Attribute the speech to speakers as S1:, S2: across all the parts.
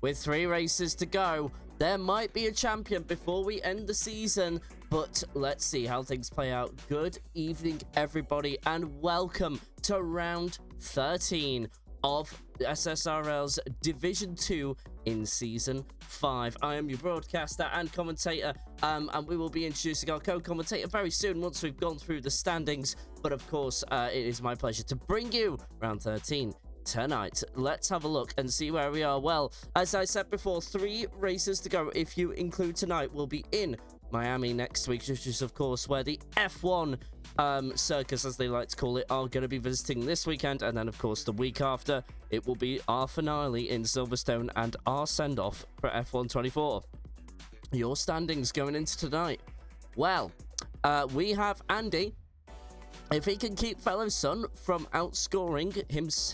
S1: with 3 races to go. There might be a champion before we end the season, but let's see how things play out. Good evening, everybody, and welcome to round 13 of SSRL's Division 2 in Season 5. I am your broadcaster and commentator, and we will be introducing our co-commentator very soon once we've gone through the standings. But of course, it is my pleasure to bring you round 13 tonight. Let's have a look and see where we are. Well, as I said before, 3 races to go if you include tonight. We'll be in Miami next week, which is of course where the F1 circus, as they like to call it, are going to be visiting this weekend. And then of course the week after, it will be our finale in Silverstone and our send-off for F1 24. Your standings going into tonight. Well, we have Andy. If he can keep fellow son from outscoring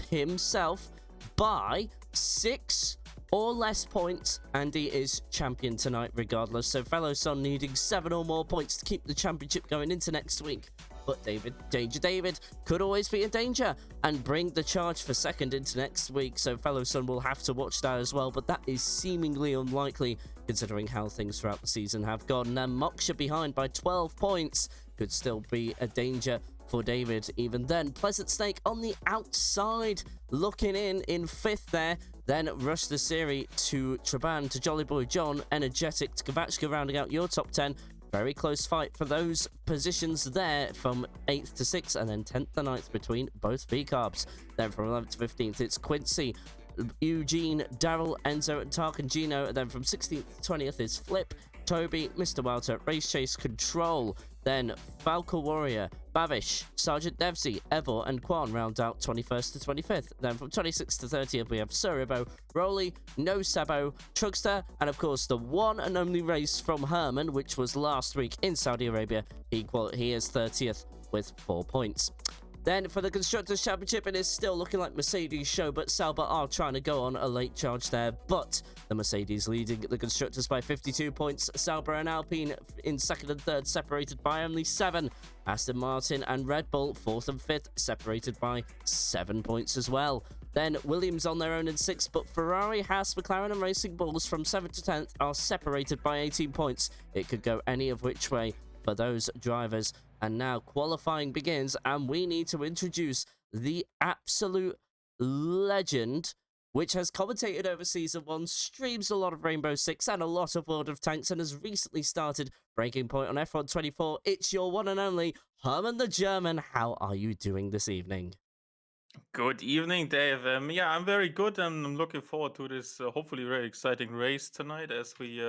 S1: himself by 6 or less points, Andy is champion tonight regardless. So fellow son needing 7 or more points to keep the championship going into next week. But Danger David could always be in danger and bring the charge for second into next week. So fellow son will have to watch that as well. But that is seemingly unlikely considering how things throughout the season have gone. And then Moksha behind by 12 points could still be a danger for David. Even then, Pleasant Snake on the outside looking in 5th there. Then Rush the Siri to Traban to Jolly Boy John, Energetic to Kavachka rounding out your top 10. Very close fight for those positions there from 8th to 6th and then 10th to 9th between both V-Carbs. Then from 11th to 15th, it's Quincy, Eugene, Daryl, Enzo, and Tark and Gino. And then from 16th to 20th is Flip, Toby, Mr. Welter, Race Chase, Control. Then Falco Warrior, Bavish, Sergeant Devsy, Evor, and Quan round out 21st to 25th. Then from 26th to 30th, we have Suribo, Rolly, No Sabo, Trugster, and of course the one and only race from Herman, which was last week in Saudi Arabia. He is 30th with 4 points. Then for the Constructors' Championship, it is still looking like Mercedes' show, but Sauber are trying to go on a late charge there. But the Mercedes leading the Constructors by 52 points. Sauber and Alpine in 2nd and 3rd, separated by only 7. Aston Martin and Red Bull, 4th and 5th, separated by 7 points as well. Then Williams on their own in 6th, but Ferrari, Haas, McLaren and Racing Bulls from 7th to 10th are separated by 18 points. It could go any of which way for those drivers. And now qualifying begins, and we need to introduce the absolute legend, which has commentated over Season 1, streams a lot of Rainbow Six and a lot of World of Tanks, and has recently started Breaking Point on F1 24. It's your one and only Herman the German. How are you doing this evening?
S2: Good evening, Dave. Yeah, I'm very good, and I'm looking forward to this hopefully very exciting race tonight, as we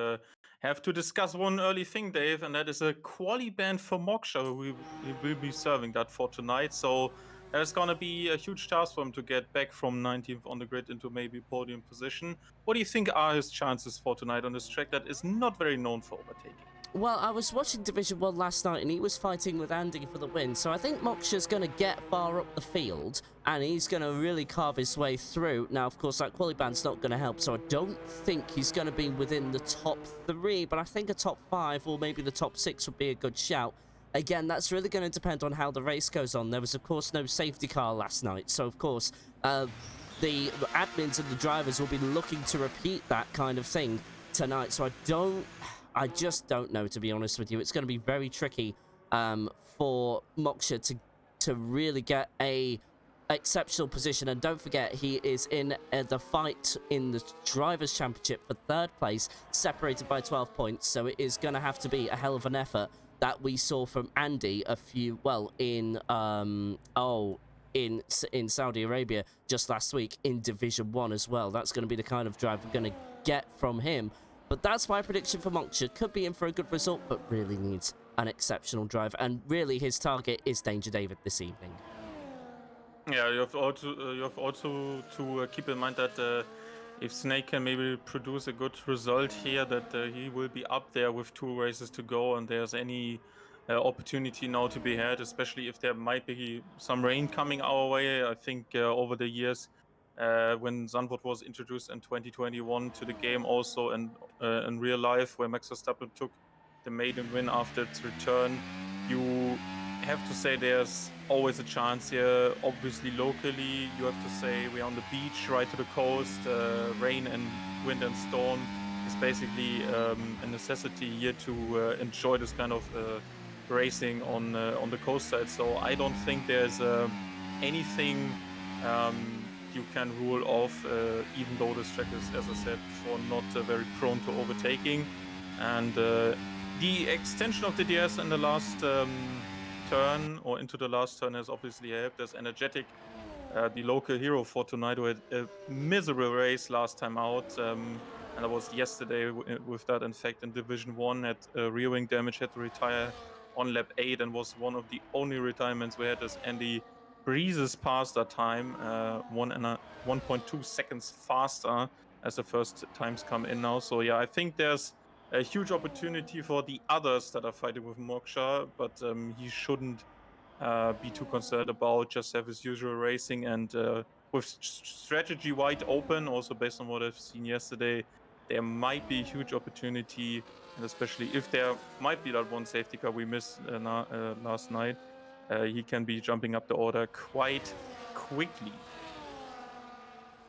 S2: have to discuss one early thing, Dave, and that is a quali ban for Moksha. We will be serving that for tonight, so there's gonna be a huge task for him to get back from 19th on the grid into maybe podium position. What do you think are his chances for tonight on this track that is not very known for overtaking?
S1: Well, I was watching Division 1 last night and he was fighting with Andy for the win, so I think Moksha's going to get far up the field and he's going to really carve his way through. Now, of course, that quali ban's not going to help, so I don't think he's going to be within the top 3, but I think a top 5 or maybe the top 6 would be a good shout. Again, that's really going to depend on how the race goes on. There was, of course, no safety car last night, so, of course, the admins and the drivers will be looking to repeat that kind of thing tonight, so I just don't know, to be honest with you. It's going to be very tricky for Moksha to really get a exceptional position. And don't forget, he is in the fight in the Drivers' Championship for 3rd place, separated by 12 points. So it is going to have to be a hell of an effort that we saw from Andy in Saudi Arabia just last week in Division 1 as well. That's going to be the kind of drive we're going to get from him. But that's my prediction for Moksha. Could be in for a good result, but really needs an exceptional drive. And really, his target is Danger David this evening.
S2: Yeah, you have also to keep in mind that if Snake can maybe produce a good result here, that he will be up there with 2 races to go, and there's any opportunity now to be had, especially if there might be some rain coming our way. I think over the years, when Zandvoort was introduced in 2021 to the game also, and in real life, where Max Verstappen took the maiden win after its return, you have to say there's always a chance here. Obviously, locally, you have to say we're on the beach, right to the coast. Rain and wind and storm is basically a necessity here to enjoy this kind of racing on the coast side. So I don't think there's anything you can rule off, even though this track is, as I said before, not very prone to overtaking. And the extension of the DS in the last turn or into the last turn has obviously helped. There's Energetic, the local hero for tonight, who had a miserable race last time out. And that was yesterday with that. In fact, in Division 1, had rear wing damage, had to retire on lap 8, and was one of the only retirements we had as Andy breezes past that time, 1.2 seconds faster as the first times come in now. So yeah, I think there's a huge opportunity for the others that are fighting with Moksha, but he shouldn't be too concerned about, just have his usual racing. And with strategy wide open, also based on what I've seen yesterday, there might be a huge opportunity. And especially if there might be that one safety car we missed last night, he can be jumping up the order quite quickly.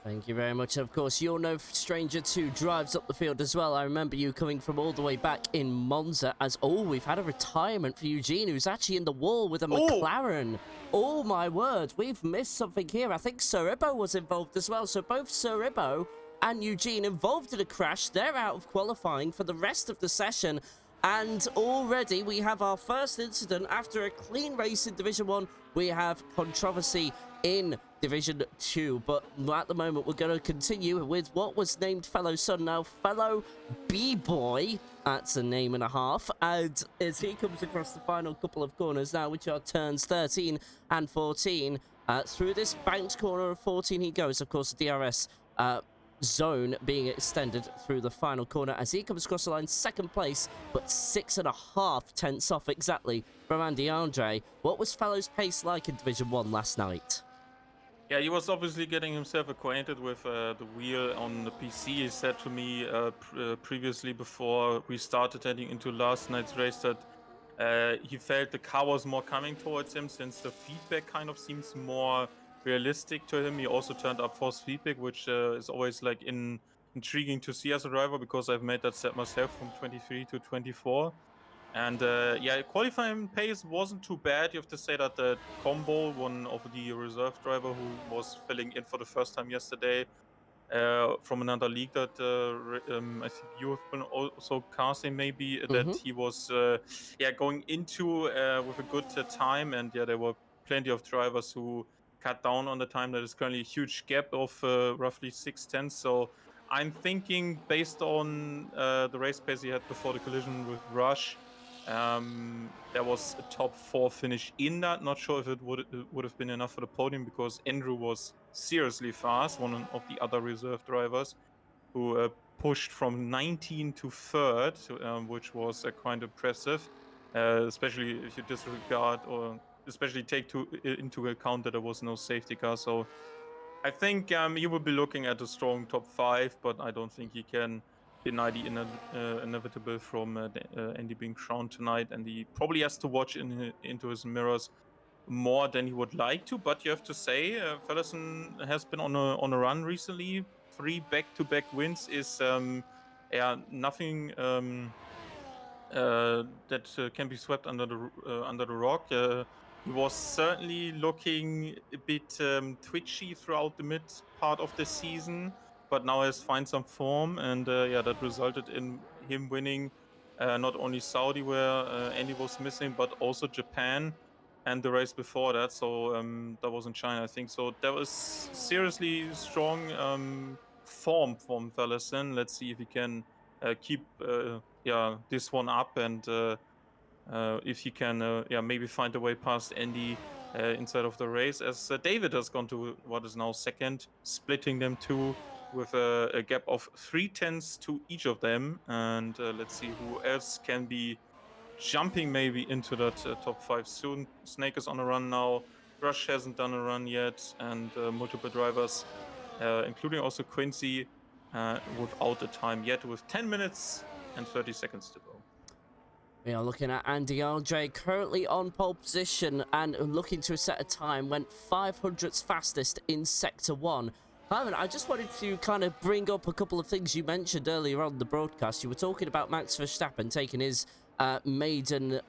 S1: Thank you very much. Of course, you're no stranger to drives up the field as well. I remember you coming from all the way back in Monza as, we've had a retirement for Eugene, who's actually in the wall with a McLaren. Oh my word, we've missed something here. I think Suribo was involved as well. So both Suribo and Eugene involved in a crash. They're out of qualifying for the rest of the session. And already we have our first incident after a clean race in Division 1. We have controversy in Division 2. But at the moment, we're going to continue with what was named Fellow Son, now Fellow B-Boy. That's a name and a half. And as he comes across the final couple of corners now, which are turns 13 and 14, through this banked corner of 14 he goes. Of course, the DRS zone being extended through the final corner as he comes across the line second place, but 6.5 tenths off exactly from Andy Andre. What was Fellow's pace like in Division 1 last night?
S2: Yeah, he was obviously getting himself acquainted with the wheel on the PC. He said to me previously, before we started heading into last night's race, that he felt the car was more coming towards him, since the feedback kind of seems more realistic to him. He also turned up force feedback, which is always like intriguing to see as a driver, because I've made that set myself from 23 to 24. And yeah, qualifying pace wasn't too bad. You have to say that the Combo, one of the reserve driver who was filling in for the first time yesterday, from another league that I think you have been also casting, maybe, that he was going into with a good time. And yeah, there were plenty of drivers who cut down on the time. That is currently a huge gap of roughly 6 tenths. So I'm thinking, based on the race pace he had before the collision with Rush, there was a top 4 finish in that. Not sure if it would have been enough for the podium, because Andrew was seriously fast, one of the other reserve drivers, who pushed from 19 to 3rd, which was quite impressive, especially if you disregard, or especially take into account that there was no safety car. So I think he will be looking at a strong top 5, but I don't think he can deny the inevitable from Andy being crowned tonight. And he probably has to watch into his mirrors more than he would like to. But you have to say, Fellison has been on a run recently. 3 back-to-back wins is nothing that can be swept under the rug. He was certainly looking a bit twitchy throughout the mid part of the season, but now has found some form, and that resulted in him winning not only Saudi, where Andy was missing, but also Japan and the race before that. So that was in China, I think. So that was seriously strong form from Fellison. Let's see if he can keep this one up, and if he can maybe find a way past Andy inside of the race, as David has gone to what is now second, splitting them two with a gap of 3 tenths to each of them. And let's see who else can be jumping maybe into that top 5 soon. Snake is on a run now. Rush hasn't done a run yet, and multiple drivers, including also Quincy, without a time yet, with 10 minutes and 30 seconds to go.
S1: We are looking at Andy Andre, currently on pole position and looking to set a time, went 500th fastest in Sector 1. Simon, I just wanted to kind of bring up a couple of things you mentioned earlier on the broadcast. You were talking about Max Verstappen taking his maiden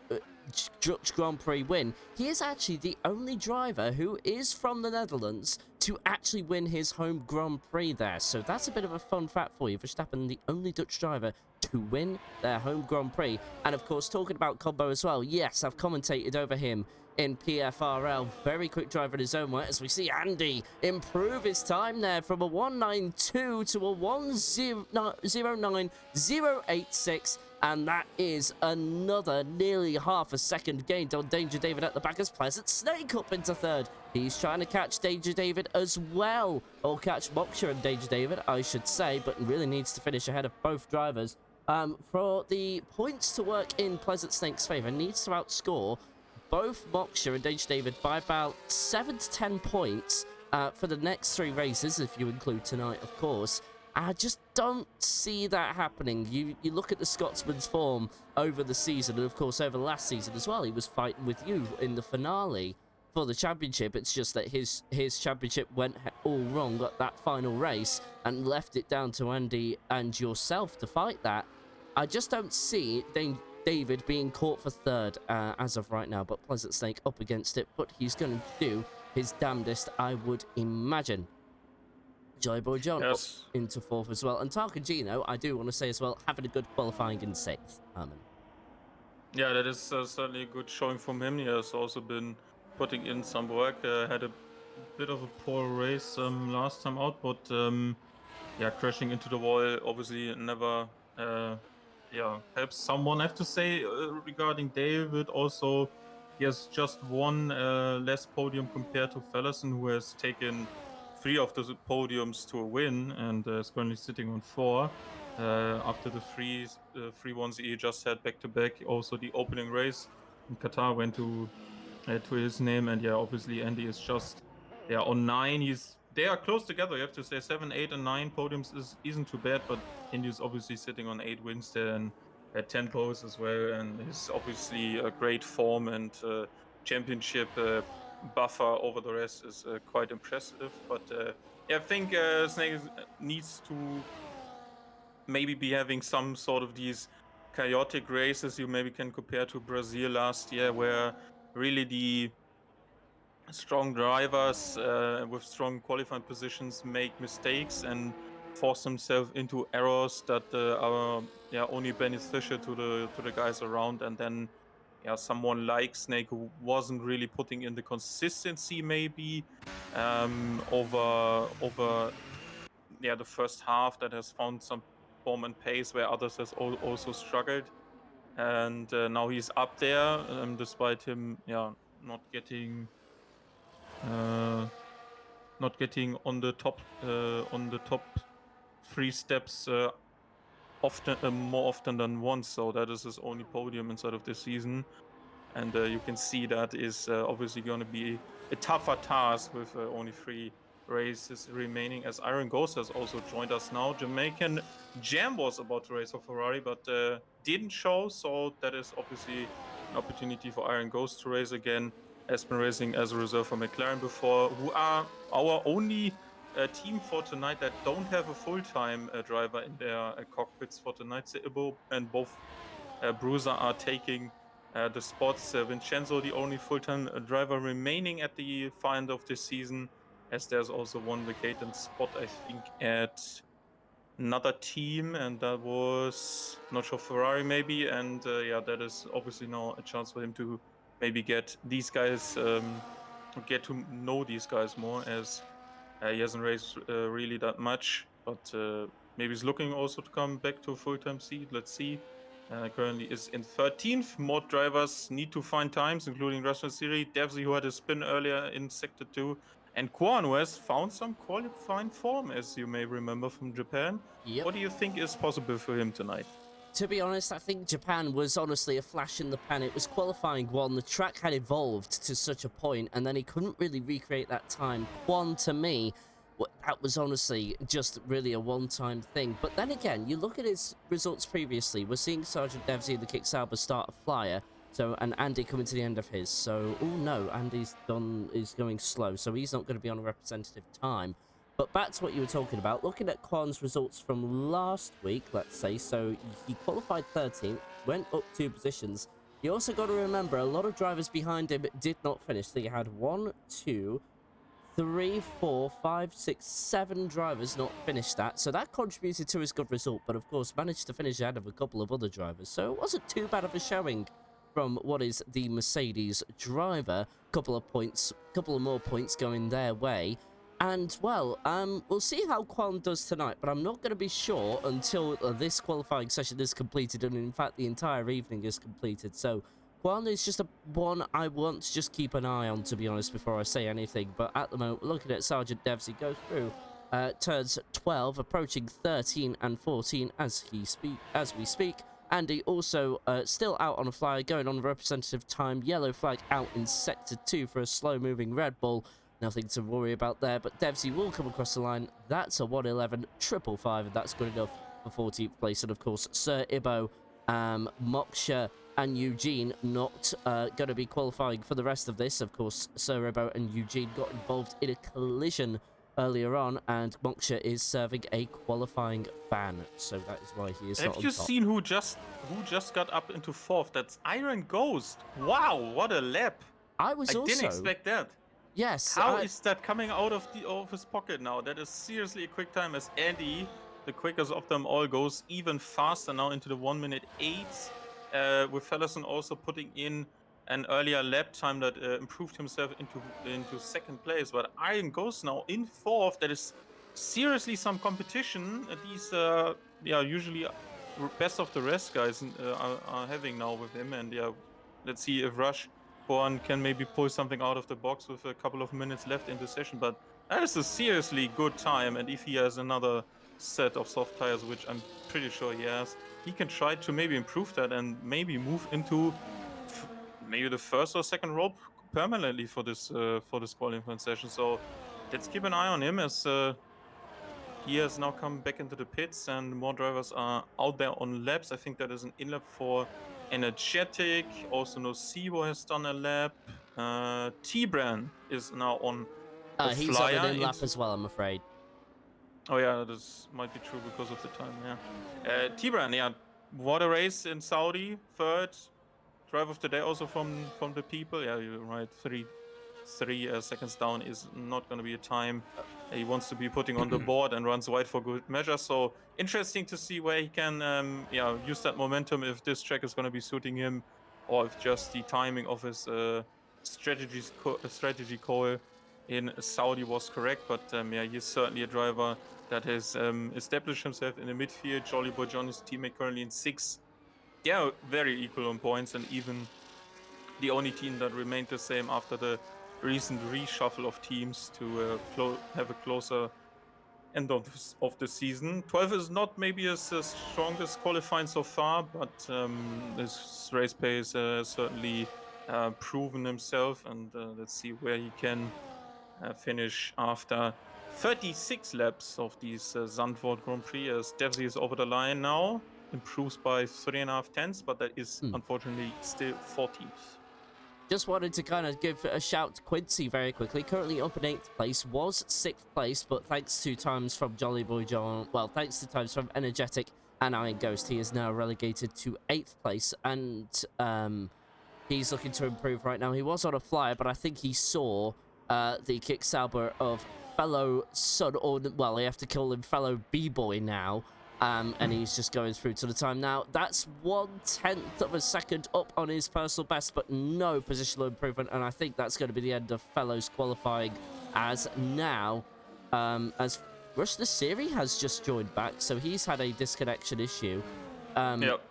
S1: Dutch Grand Prix win. He is actually the only driver who is from the Netherlands to actually win his home Grand Prix there. So that's a bit of a fun fact for you. Verstappen, the only Dutch driver to win their home Grand Prix. And of course, talking about Combo as well, yes, I've commentated over him in PFRL. Very quick driver in his own way, as we see Andy improve his time there from a 192 to a 109.086. And that is another nearly half a second gained on Danger David at the back as Pleasant Snake up into third. He's trying to catch Danger David as well. Or catch Moksha and Danger David, I should say, but really needs to finish ahead of both drivers. For the points to work in Pleasant Snake's favour, needs to outscore both Moksha and Danger David by about 7 to 10 points for the next 3 races, if you include tonight, of course. I just don't see that happening. You look at the Scotsman's form over the season, and of course over the last season as well. He was fighting with you in the finale for the championship. It's just that his championship went all wrong at that final race and left it down to Andy and yourself to fight that. I just don't see David being caught for third as of right now, but Pleasant Snake up against it, but he's going to do his damnedest, I would imagine. Joyboy John
S2: yes.
S1: up into fourth as well. And Tarkagino, I do want to say as well, having a good qualifying in sixth.
S2: Yeah, that is certainly a good showing from him. He has also been putting in some work. Had a bit of a poor race last time out, but yeah, crashing into the wall obviously never helps someone. I have to say regarding David also, he has just one less podium compared to Fellerson, who has taken 3 of the podiums to a win and is currently sitting on 4 after the three ones he just had back to back. Also the opening race in Qatar went to his name, and yeah, obviously Andy is just on 9. They are close together, you have to say. 7, 8 and 9 podiums isn't too bad, but Andy is obviously sitting on 8 wins there and at 10 poles as well, and is obviously a great form and championship buffer over the rest is quite impressive. But I think Snake needs to maybe be having some sort of these chaotic races you maybe can compare to Brazil last year, where really the strong drivers with strong qualifying positions make mistakes and force themselves into errors that are only beneficial to the guys around, and then someone like Snake, who wasn't really putting in the consistency maybe over the first half, that has found some form and pace where others has also struggled, and now he's up there despite him not getting on the top 3 steps more often than once. So that is his only podium inside of this season, and you can see that is obviously going to be a tougher task with only 3 races remaining, as Iron Ghost has also joined us now. Jamaican Jam was about to race for Ferrari, but didn't show, so that is obviously an opportunity for Iron Ghost to race again. Has been racing as a reserve for McLaren before, who are our only team for tonight that don't have a full-time driver in their cockpits for tonight. Ibo and both Bruiser are taking the spots. Vincenzo, the only full-time driver remaining at the far end of this season, as there's also one vacant spot, I think, at another team, and that was, not sure, Ferrari maybe, and that is obviously now a chance for him to maybe get these guys, get to know these guys more, as he hasn't raced really that much, but maybe he's looking also to come back to a full-time seat. Let's see. Currently is in 13th. More drivers need to find times, including Russian Siri, Devsy, who had a spin earlier in Sector 2, and Kwan, who has found some qualifying form, as you may remember from Japan.
S1: Yep.
S2: What do you think is possible for him tonight?
S1: To be honest, I think Japan was honestly a flash in the pan. It was qualifying 1. The track had evolved to such a point, and then he couldn't really recreate that time. Kwan, to me, that was honestly just really a one-time thing. But then again, you look at his results previously. We're seeing Sergeant Devsy in the Kick Sauber start a flyer. So, and Andy coming to the end of his. So, oh no, Andy's is going slow. So he's not going to be on a representative time. But back to what you were talking about. Looking at Quan's results from last week, let's say. So he qualified 13th, went up 2 positions. You also got to remember, a lot of drivers behind him did not finish. So you had 1, 2, 3, 4, 5, 6, 7 drivers not finish that. So that contributed to his good result, but of course managed to finish ahead of a couple of other drivers. So it wasn't too bad of a showing from what is the Mercedes driver. Couple of more points going their way. And, well, we'll see how Quan does tonight, but I'm not going to be sure until this qualifying session is completed, and in fact the entire evening is completed. So Quan is just one I want to just keep an eye on, to be honest, before I say anything. But at the moment, looking at Sergeant Devsy go through turns 12, approaching 13 and 14 as we speak. Andy also still out on a flyer, going on representative time. Yellow flag out in sector 2 for a slow-moving Red Bull. Nothing to worry about there, but Devsy will come across the line. That's a 1:11.555, and that's good enough for 14th place. And of course, Sir Ibo, Moksha, and Eugene not going to be qualifying for the rest of this. Of course, Sir Ibo and Eugene got involved in a collision earlier on, and Moksha is serving a qualifying ban, so that is why he is not on top.
S2: Have you seen who just got up into 4th? That's Iron Ghost. Wow, what a lap!
S1: I didn't
S2: expect that.
S1: Yes.
S2: How is that coming out of his pocket now? That is seriously a quick time, as Andy, the quickest of them all, goes even faster now into the 1:08. With Fellerson also putting in an earlier lap time that improved himself into 2nd place. But Iron Ghost now in 4th. That is seriously some competition. These usually best of the rest guys are having now with him. And yeah, let's see if Rush Born can maybe pull something out of the box with a couple of minutes left in the session. But that is a seriously good time, and if he has another set of soft tires, which I'm pretty sure he has, he can try to maybe improve that and maybe move into maybe the 1st or 2nd rope permanently for this qualifying session. So let's keep an eye on him, as he has now come back into the pits and more drivers are out there on laps. I think that is an in-lap for Energetic. Also, Nocivo has done a lap. T-Bran is now on a
S1: he's
S2: flyer.
S1: on an in-lap as well, I'm afraid.
S2: Oh yeah, this might be true because of the time, yeah. T-Bran, yeah, what a race in Saudi. 3rd drive of the day also from the people. Yeah, you're right, 3 seconds down is not going to be a time he wants to be putting on the board, and runs wide for good measure. So interesting to see where he can use that momentum, if this track is going to be suiting him, or if just the timing of his strategy call in Saudi was correct. But he's certainly a driver that has established himself in the midfield. Jolly Boy John, his teammate, currently in 6th. They are very equal on points, and even the only team that remained the same after the recent reshuffle of teams to have a closer end of the season. 12 is not maybe his strongest qualifying so far, but this race pace certainly proven himself, and let's see where he can finish after 36 laps of these Zandvoort Grand Prix, as Devsy is over the line now, improves by 3.5 tenths, but that is unfortunately still 14th.
S1: Just wanted to kind of give a shout to Quincy very quickly. Currently up in 8th place, was 6th place, but thanks to times from Jolly Boy John, well, thanks to times from Energetic and Iron Ghost, he is now relegated to 8th place, and he's looking to improve right now. He was on a flyer, but I think he saw the Kick Sauber of fellow son, or, well, you have to call him fellow B-boy now, and he's just going through to the time now. That's 1/10 of a second up on his personal best, but no positional improvement, and I think that's going to be the end of Fellows qualifying, as now, as Rush the Siri has just joined back, so he's had a disconnection issue.
S2: Yep.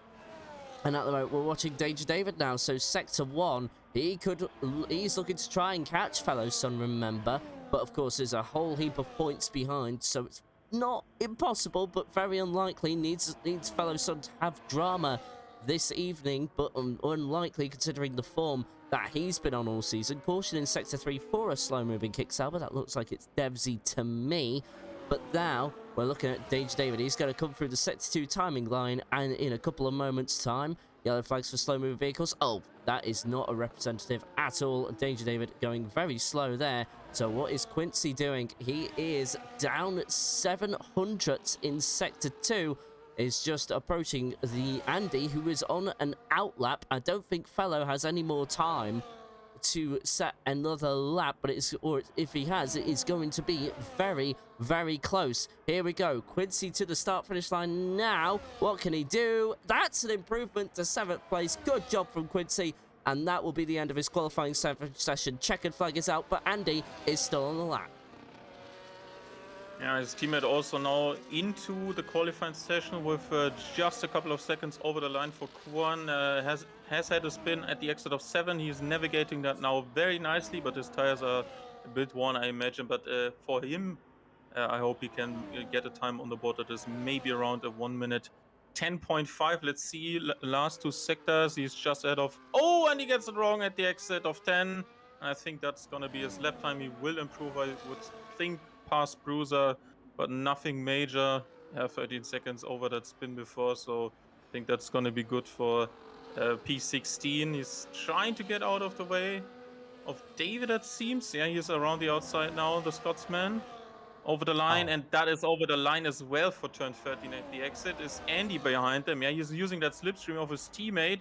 S1: And at the moment, we're watching Danger David now, so Sector 1, he's looking to try and catch Fellow Son, remember, but of course there's a whole heap of points behind, so it's not impossible, but very unlikely. Needs Fellow Son to have drama this evening, but unlikely considering the form that he's been on all season. Caution in Sector 3 for a slow-moving kick but that looks like it's Devsy to me. But now we're looking at Danger David. He's going to come through the Sector 2 timing line, and in a couple of moments' time, yellow flags for slow-moving vehicles. Oh, that is not a representative at all. Danger David going very slow there. So what is Quincy doing? He is down 700 in Sector 2. Is just approaching the Andy, who is on an outlap. I don't think Fellow has any more time to set another lap, but or if he has, it is going to be very, very close. Here we go. Quincy to the start finish line now. What can he do? That's an improvement to 7th place. Good job from Quincy. And that will be the end of his qualifying session. Checkered flag is out, but Andy is still on the lap.
S2: Yeah, his teammate also now into the qualifying session with just a couple of seconds over the line for Kwon. Has had a spin at the exit of 7. He's navigating that now very nicely, but his tires are a bit worn, I imagine. But for him, I hope he can get a time on the board that is maybe around a 1 minute 10.5. Let's see, last 2 sectors. He's just ahead of... Oh, and he gets it wrong at the exit of 10. I think that's going to be his lap time. He will improve, I would think, past Bruiser, but nothing major. Yeah, 13 seconds over that spin before, so I think that's going to be good for P16. He's trying to get out of the way of David, it seems. Yeah, he's around the outside now, the Scotsman. Over the line, and that is over the line as well for turn 13 at the exit. Is Andy behind them? Yeah, he's using that slipstream of his teammate,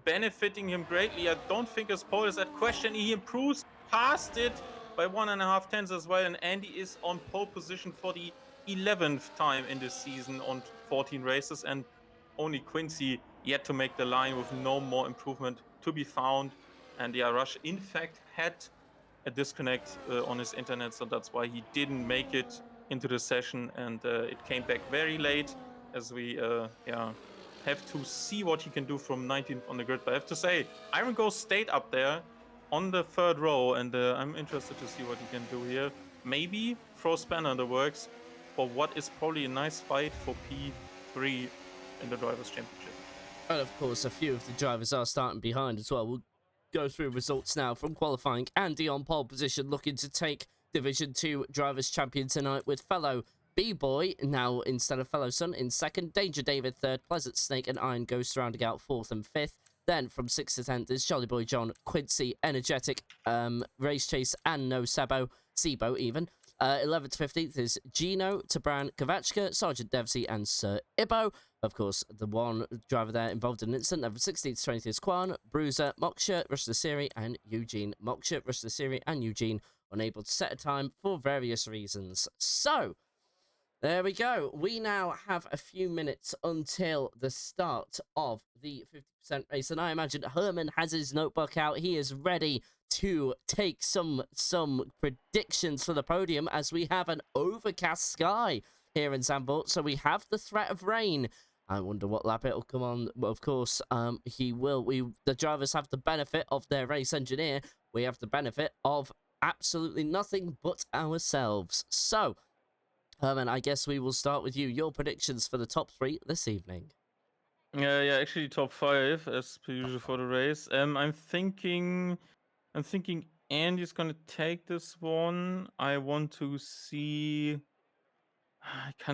S2: benefiting him greatly. I don't think his pole is at question. He improves past it by 1.5 tenths as well, and Andy is on pole position for the 11th time in this season on 14 races, and only Quincy yet to make the line with no more improvement to be found. And yeah, Rush in fact had a disconnect on his internet, so that's why he didn't make it into the session, and it came back very late, as we have to see what he can do from 19th on the grid. But I have to say, Iron Ghost stayed up there on the 3rd row, and I'm interested to see what he can do here. Maybe throw Spanner in the works for what is probably a nice fight for P3 in the Drivers' Championship.
S1: And of course, a few of the drivers are starting behind as well. We'll go through results now from qualifying. Andy on pole position, looking to take Division 2 Drivers' Champion tonight, with fellow B-Boy, now instead of fellow Sun, in 2nd. Danger David 3rd. Pleasant Snake and Iron Ghost rounding out 4th and 5th. Then from 6th to 10th is Jolly Boy John, Quincy, Energetic, Race Chase, and No Sebo even. 11th to 15th is Gino, Tabran, Kavachka, Sergeant Devsy, and Sir Ibo. Of course, the one driver there involved in an incident. Then from 16th to 20th is Kwan, Bruiser, Moksha, Rush the Siri, and Eugene. Moksha, Rush the Siri, and Eugene unable to set a time for various reasons. So, there we go. We now have a few minutes until the start of the 50% race, and I imagine Herman has his notebook out. He is ready to take some predictions for the podium, as we have an overcast sky here in Zandvoort, so we have the threat of rain. I wonder what lap it'll come on. Well, of course, the drivers have the benefit of their race engineer. We have the benefit of absolutely nothing but ourselves. So, Herman, I guess we will start with you. Your predictions for the top 3 this evening.
S2: Yeah, actually top 5 as per usual for the race. I'm thinking Andy's gonna take this one. I kind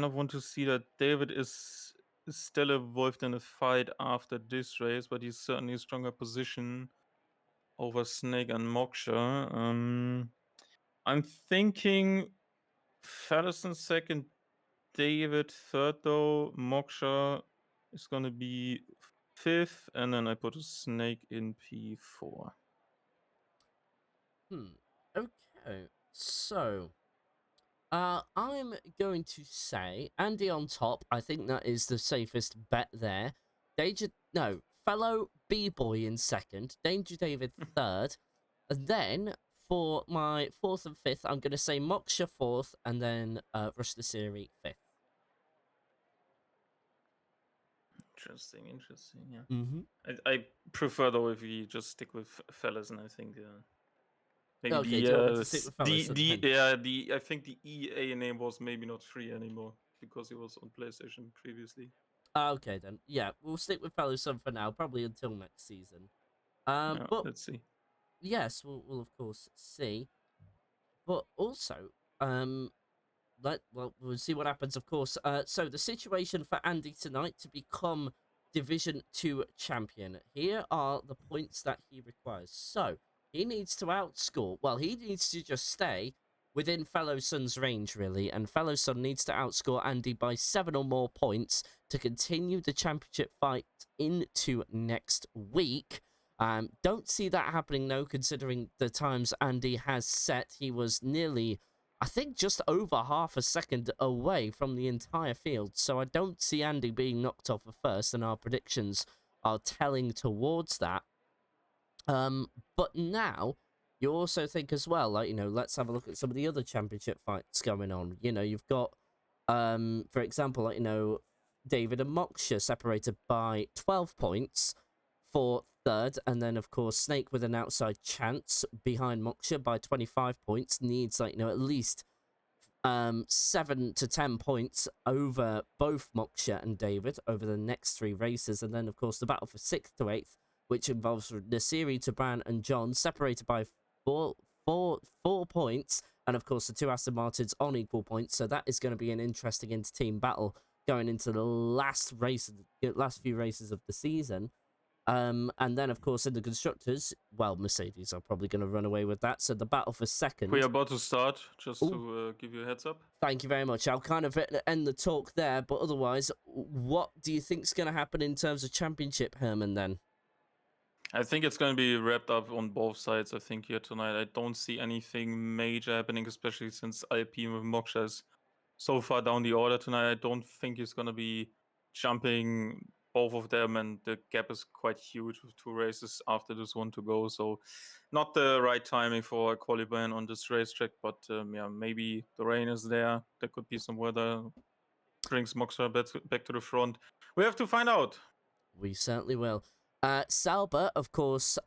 S2: of want to see that David is still involved in a fight after this race, but he's certainly a stronger position over Snake and Moksha. I'm thinking Fallison 2nd, David 3rd though. Moksha is gonna be 5th, and then I put a Snake in P4.
S1: Okay, so I'm going to say Andy on top. I think that is the safest bet there. Fellow B-Boy in 2nd, Danger David 3rd, and then for my 4th and 5th, I'm going to say Moksha 4th, and then Rush the Siri 5th.
S2: Interesting. Yeah.
S1: Mm-hmm.
S2: I prefer though if we just stick with fellas, and I think maybe
S1: Okay, do you want me to stick with fellas?
S2: I think the EA name was maybe not free anymore because it was on PlayStation previously.
S1: Okay, then. Yeah, we'll stick with Fellow Sun for now, probably until next season.
S2: Yeah,
S1: But
S2: let's see.
S1: yes, we'll of course see. But also, um, we'll see what happens, of course. So the situation for Andy tonight to become Division 2 champion. Here are the points that he requires. So he needs to outscore. Well, he needs to just stay within Fellow Sun's range, really. And Fellow Sun needs to outscore Andy by 7 or more points to continue the championship fight into next week. Don't see that happening, though, considering the times Andy has set. He was nearly, I think, just over half a second away from the entire field. So I don't see Andy being knocked off at first, and our predictions are telling towards that. But now you also think as well, like, let's have a look at some of the other championship fights going on. You've got, for example, like, David and Moksha separated by 12 points for third, and then of course Snake with an outside chance behind Moksha by 25 points needs, like, at least 7 to 10 points over both Moksha and David over the next 3 races. And then of course the battle for 6th to 8th, which involves Nasiri, Tabran and John, separated by four points, and of course the 2 Aston Martins on equal points. So that is going to be an interesting inter-team battle going into the last few races of the season. And then, of course, in the constructors, well, Mercedes are probably going to run away with that. So the battle for second.
S2: We're about to start, just
S1: Ooh.
S2: to give you a heads up.
S1: Thank you very much. I'll kind of end the talk there, but otherwise, what do you think's going to happen in terms of championship, Herman, then?
S2: I think it's going to be wrapped up on both sides, I think, here tonight. I don't see anything major happening, especially since Alpine with Moksha is so far down the order tonight. I don't think he's going to be jumping both of them, and the gap is quite huge with 2 races after this one to go. So not the right timing for a qualifying on this racetrack, but yeah, maybe the rain is there. There could be some weather, brings Moksha back to the front. We have to find out.
S1: We certainly will. Sauber, of course,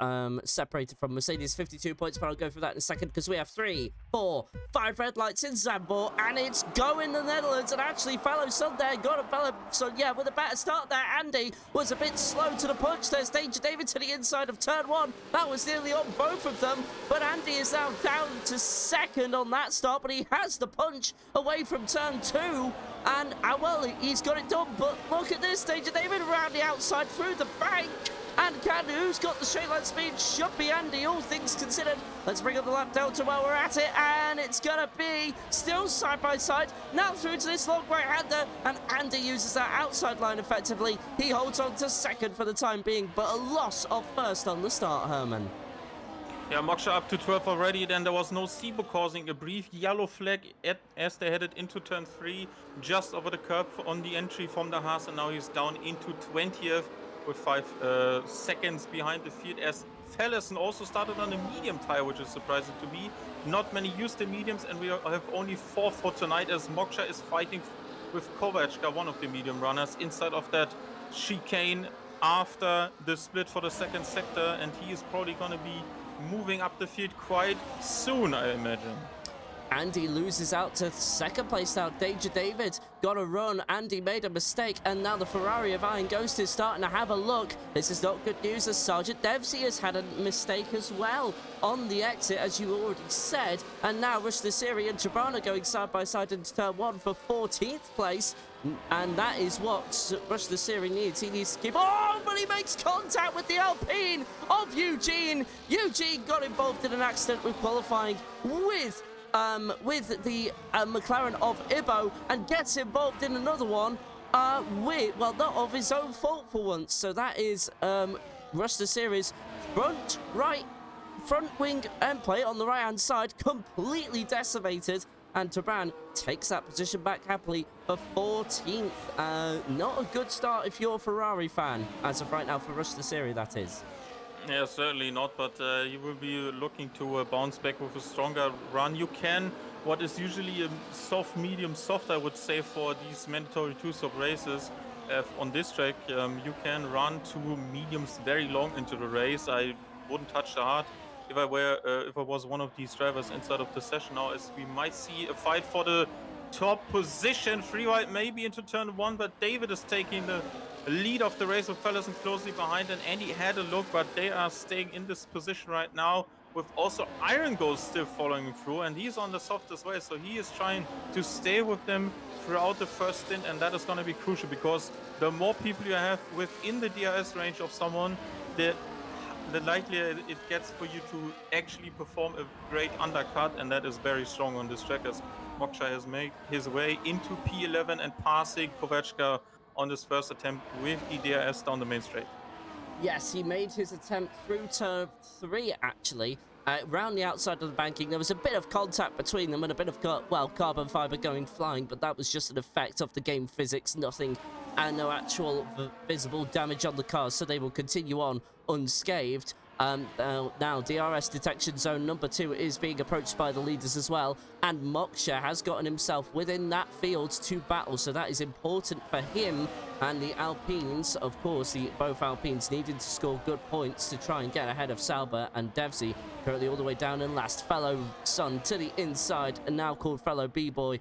S1: separated from Mercedes, 52 points, but I'll go through that in a second because we have 3, 4, 5 red lights in Zandvoort, and it's going the Netherlands. And actually, Fellow Sun there got a Fellow Sun, yeah, with a better start there. Andy was a bit slow to the punch. There's Danger David to the inside of turn 1. That was nearly on both of them, but Andy is now down to second on that start, but he has the punch away from turn 2. And, well, he's got it done, but look at this. Danger David around the outside through the bank. And who's got the straight line speed? Should be Andy, all things considered. Let's bring up the lap delta while we're at it. And it's going to be still side by side. Now through to this long right-hander. And Andy uses that outside line effectively. He holds on to second for the time being, but a loss of first on the start, Herman.
S2: Yeah, Moksha up to 12 already. Then there was no Sibo causing a brief yellow flag as they headed into turn 3, just over the curb on the entry from the Haas. And now he's down into 20th. With 5 seconds behind the field, as Fellison also started on a medium tire, which is surprising to me. Not many used the mediums, and we have only 4 for tonight, as Moksha is fighting with Kovachka, one of the medium runners, inside of that chicane after the split for the second sector, and he is probably going to be moving up the field quite soon, I imagine.
S1: Andy loses out to second place now. Danger David got a run. Andy made a mistake, and now the Ferrari of Iron Ghost is starting to have a look. This is not good news, as Sergeant Devsey has had a mistake as well on the exit, as you already said. And now Rush Nasiri and Jabrana going side by side into turn 1 for 14th place. And that is what Rush Nasiri needs. He needs to keep... Oh, but he makes contact with the Alpine of Eugene. Eugene got involved in an accident with qualifying with the McLaren of Ibo, and gets involved in another one not of his own fault for once. So that is Ruster Series front wing end plate on the right hand side completely decimated, and Taban takes that position back happily for 14th. Not a good start if you're a Ferrari fan as of right now for Ruster Series, that is.
S2: Yeah, certainly not, but you will be looking to bounce back with a stronger run. You can, what is usually a soft, medium, soft, I would say, for these mandatory 2-stop races on this track, you can run 2 mediums very long into the race. I wouldn't touch the hard if I was one of these drivers inside of the session now, as we might see a fight for the top position. Free ride maybe into turn 1, but David is taking the lead of the race with Fellison closely behind, and Andy had a look, but they are staying in this position right now with also Iron Ghost still following through, and he's on the soft as well, so he is trying to stay with them throughout the first stint, and that is going to be crucial because the more people you have within the DRS range of someone, the likelier it gets for you to actually perform a great undercut, and that is very strong on this track as Moksha has made his way into P11 and passing Kovachka on this first attempt with the DRS down the main straight.
S1: Yes, he made his attempt through turn 3, actually. Round the outside of the banking, there was a bit of contact between them and a bit of, carbon fiber going flying, but that was just an effect of the game physics, nothing, and no actual visible damage on the cars, so they will continue on unscathed. Now, DRS detection zone number 2 is being approached by the leaders as well, and Moksha has gotten himself within that field to battle, so that is important for him. And the Alpines, of course, both Alpines needing to score good points to try and get ahead of Sauber and Devsy, currently all the way down in last. Fellow Sun to the inside, and now called Fellow B-Boy,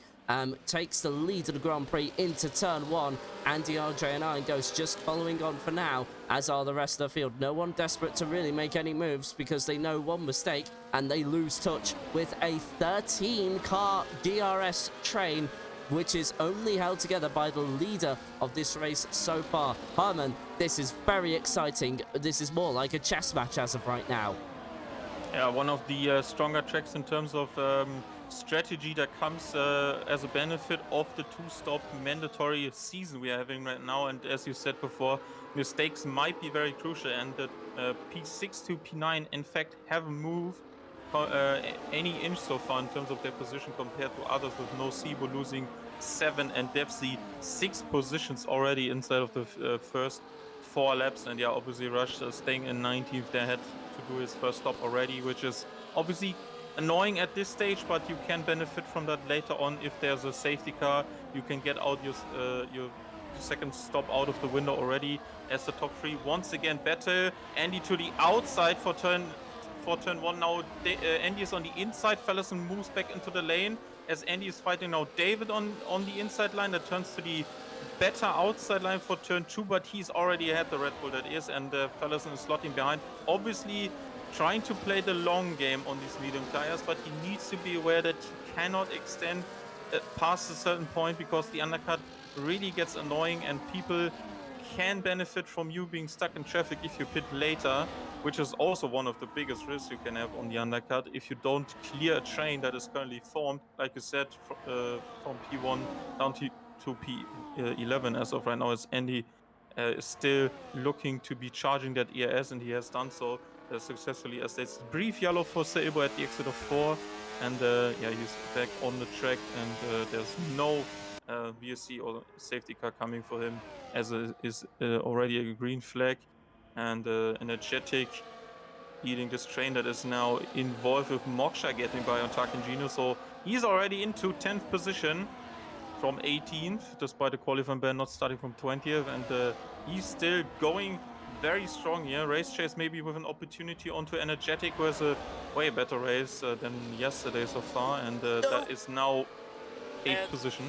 S1: takes the lead of the Grand Prix into turn 1. Andy, Andre and Iron Ghost just following on for now, as are the rest of the field. No one desperate to really make any moves because they know one mistake and they lose touch with a 13-car DRS train, which is only held together by the leader of this race so far. Herman, this is very exciting. This is more like a chess match as of right now.
S2: Yeah, one of the stronger tracks in terms of strategy that comes as a benefit of the 2-stop mandatory season we are having right now. And as you said before, mistakes might be very crucial. And the P6 to P9, in fact, haven't moved any inch so far in terms of their position compared to others, with No Sibo losing 7 and Devsy 6 positions already inside of the first 4 laps. And yeah, obviously Rush staying in 19th. They had to do his first stop already, which is obviously annoying at this stage, but you can benefit from that later on. If there's a safety car, you can get out your second stop out of the window already as the top 3 once again battle. Andy to the outside for turn 1 now. Andy is on the inside. Fellison moves back into the lane as Andy is fighting now David on the inside line. That turns to the better outside line for turn 2, but he's already had the Red Bull that is, and Fellison is slotting behind. Obviously trying to play the long game on these medium tires, but he needs to be aware that he cannot extend past a certain point because the undercut really gets annoying and people can benefit from you being stuck in traffic if you pit later, which is also one of the biggest risks you can have on the undercut if you don't clear a train that is currently formed, like you said, from P1 down to P11 as of right now, as Andy is still looking to be charging that ERS, and he has done so successfully, as there's brief yellow for Sabo at the exit of 4, and yeah, he's back on the track, and there's no VSC or safety car coming for him, as it is already a green flag. And Energetic leading this train that is now involved with Moksha getting by on Takengino, so he's already into 10th position from 18th, despite the qualifying ban not starting from 20th, and he's still going very strong here. Race chase maybe with an opportunity onto Energetic, who has a way better race than yesterday so far, and that is now 8th position.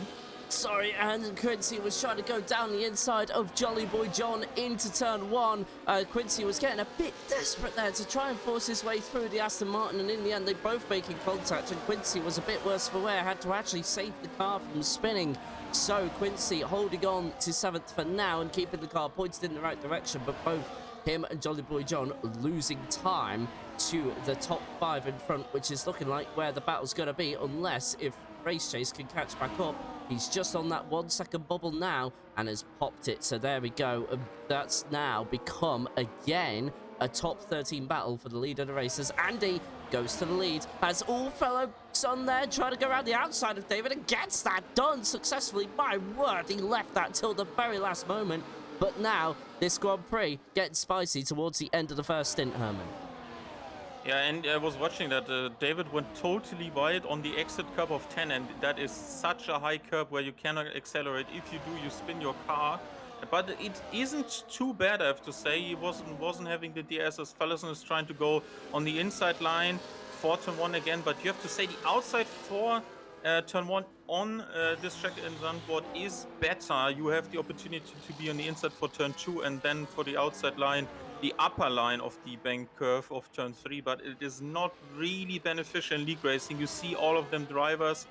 S1: Sorry, and Quincy was trying to go down the inside of Jolly Boy John into turn 1. Quincy was getting a bit desperate there to try and force his way through the Aston Martin, and in the end they both making contact, and Quincy was a bit worse for wear, had to actually save the car from spinning. So Quincy holding on to 7th for now and keeping the car pointed in the right direction, but both him and Jolly Boy John losing time to the top 5 in front, which is looking like where the battle's going to be, unless if Race Chase can catch back up. He's just on that 1 second bubble now and has popped it. So there we go. That's now become, again, a top 13 battle for the lead of the races. Andy goes to the lead as all fellow Sun there trying to go around the outside of David and gets that done successfully. My word, he left that till the very last moment. But now this Grand Prix getting spicy towards the end of the first stint, Herman.
S2: Yeah, and I was watching that David went totally wide on the exit curb of 10, and that is such a high curb where you cannot accelerate. If you do, you spin your car. But it isn't too bad, I have to say. He wasn't having the DS as Fellison is trying to go on the inside line for turn 1 again. But you have to say the outside for turn 1 on this track in Zandvoort is better. You have the opportunity to be on the inside for turn 2 and then for the outside line, the upper line of the bank curve of turn 3, but it is not really beneficial in league racing. You see all of them drivers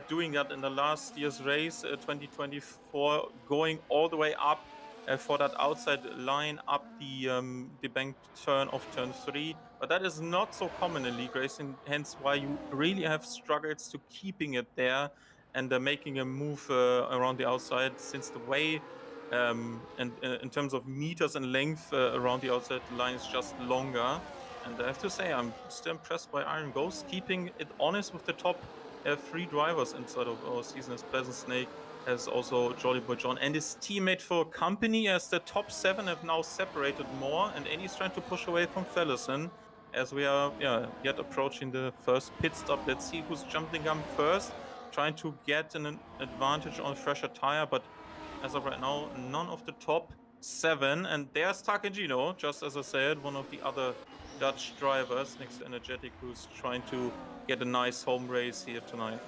S2: doing that in the last year's race, 2024, going all the way up for that outside line up the bank turn of turn 3. But that is not so common in league racing, hence why you really have struggles to keeping it there and making a move around the outside, since the way and in terms of meters and length around the outside line is just longer. And I have to say, I'm still impressed by Iron Ghost keeping it honest with the top 3 drivers inside of our season, as Pleasant Snake, as also Jolly Boy John and his teammate for company, as the top 7 have now separated more, and Eddie's trying to push away from Fellison as we are yet approaching the first pit stop. Let's see who's jumping gun first, trying to get an advantage on a fresher tire, but as of right now, none of the top 7. And there's Takagino, just as I said, one of the other Dutch drivers next to Energetic, who's trying to get a nice home race here tonight.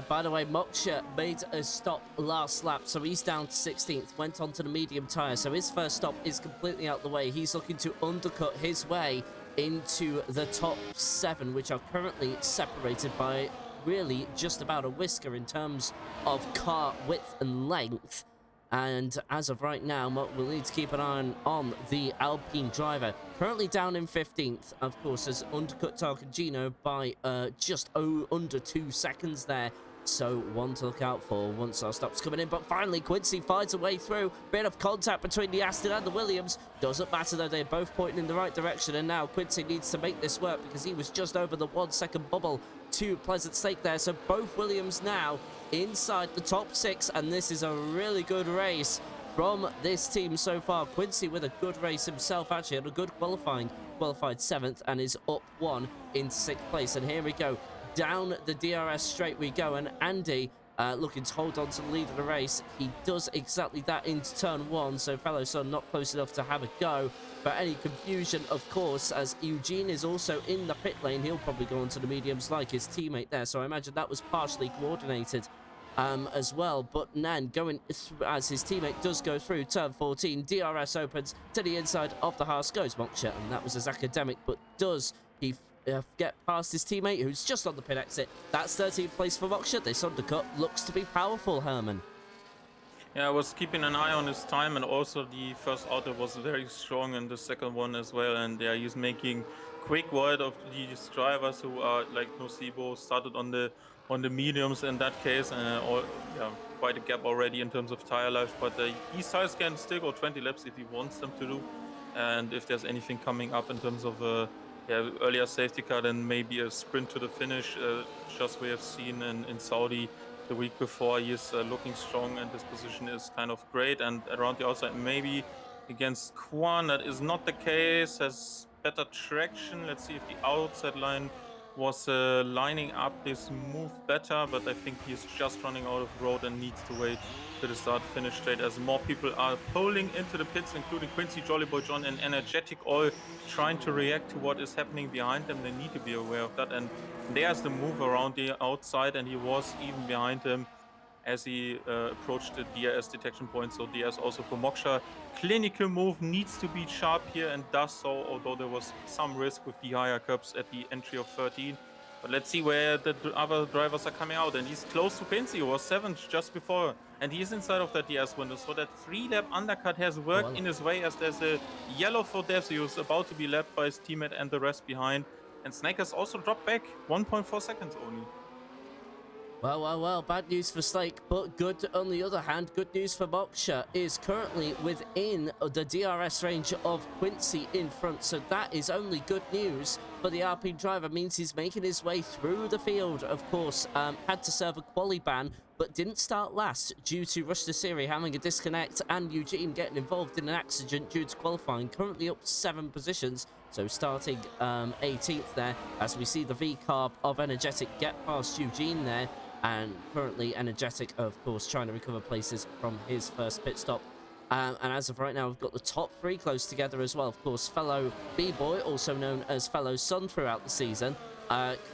S1: By the way, Moksha made a stop last lap, so he's down to 16th, went onto the medium tyre, so his first stop is completely out the way. He's looking to undercut his way into the top 7, which are currently separated by really just about a whisker in terms of car width and length. And as of right now, we'll need to keep an eye on the Alpine driver. Currently down in 15th, of course, has undercut Tarcagino by just under 2 seconds there. So one to look out for once our stops coming in. But finally, Quincy finds a way through. Bit of contact between the Aston and the Williams. Doesn't matter though, they're both pointing in the right direction. And now Quincy needs to make this work because he was just over the 1 second bubble to Pleasant Snake there. So both Williams now inside the top 6. And this is a really good race from this team so far. Quincy with a good race himself, actually had a good qualified 7th and is up 1 in 6th place. And here we go. Down the DRS straight we go, and Andy looking to hold on to the lead of the race. He does exactly that into turn 1, so fellow son not close enough to have a go. But any confusion, of course, as Eugene is also in the pit lane, he'll probably go onto the mediums like his teammate there, so I imagine that was partially coordinated as well. But Nan going as his teammate does go through turn 14, DRS opens to the inside of the Haas, goes Moksha, and that was his academic, but does he get past his teammate who's just on the pit exit? That's 13th place for Moksha. This undercut looks to be powerful, Herman.
S2: Yeah, I was keeping an eye on his time, and also the first auto was very strong in the second one as well. And yeah, he's making quick work of these drivers who are like Nocebo, started on the mediums in that case, and quite a gap already in terms of tire life. But these tires can still go 20 laps if he wants them to do, and if there's anything coming up in terms of earlier safety car, then maybe a sprint to the finish, just we have seen in Saudi the week before. He is looking strong, and his position is kind of great. And around the outside, maybe against Kwan, that is not the case, has better traction. Let's see if the outside line was lining up this move better, but I think he's just running out of road and needs to wait to the start-finish straight, as more people are pulling into the pits, including Quincy, Jolly Boy John, and Energetic, all trying to react to what is happening behind them. They need to be aware of that, and there's the move around the outside, and he was even behind him as he approached the DRS detection point. So DRS also for Moksha. Clinical move, needs to be sharp here and does so, although there was some risk with the higher curbs at the entry of 13. But let's see where the other drivers are coming out. And he's close to Quincy, who was 7th just before. And he's inside of that DRS window. So that 3-lap undercut has worked in his way, as there's a yellow for Devs, who's about to be lapped by his teammate and the rest behind. And Snake has also dropped back 1.4 seconds only.
S1: Well, bad news for Slake, but good on the other hand. Good news for Moksha is currently within the DRS range of Quincy in front, so that is only good news for the Alpine driver. Means he's making his way through the field. Of course, had to serve a quali ban, but didn't start last due to Rush to Siri having a disconnect and Eugene getting involved in an accident due to qualifying. Currently up 7 positions, so starting 18th there, as we see the V-carb of Energetic get past Eugene there. And currently Energetic, of course, trying to recover places from his first pit stop. And as of right now, we've got the top 3 close together as well. Of course, fellow B-Boy, also known as fellow Son throughout the season,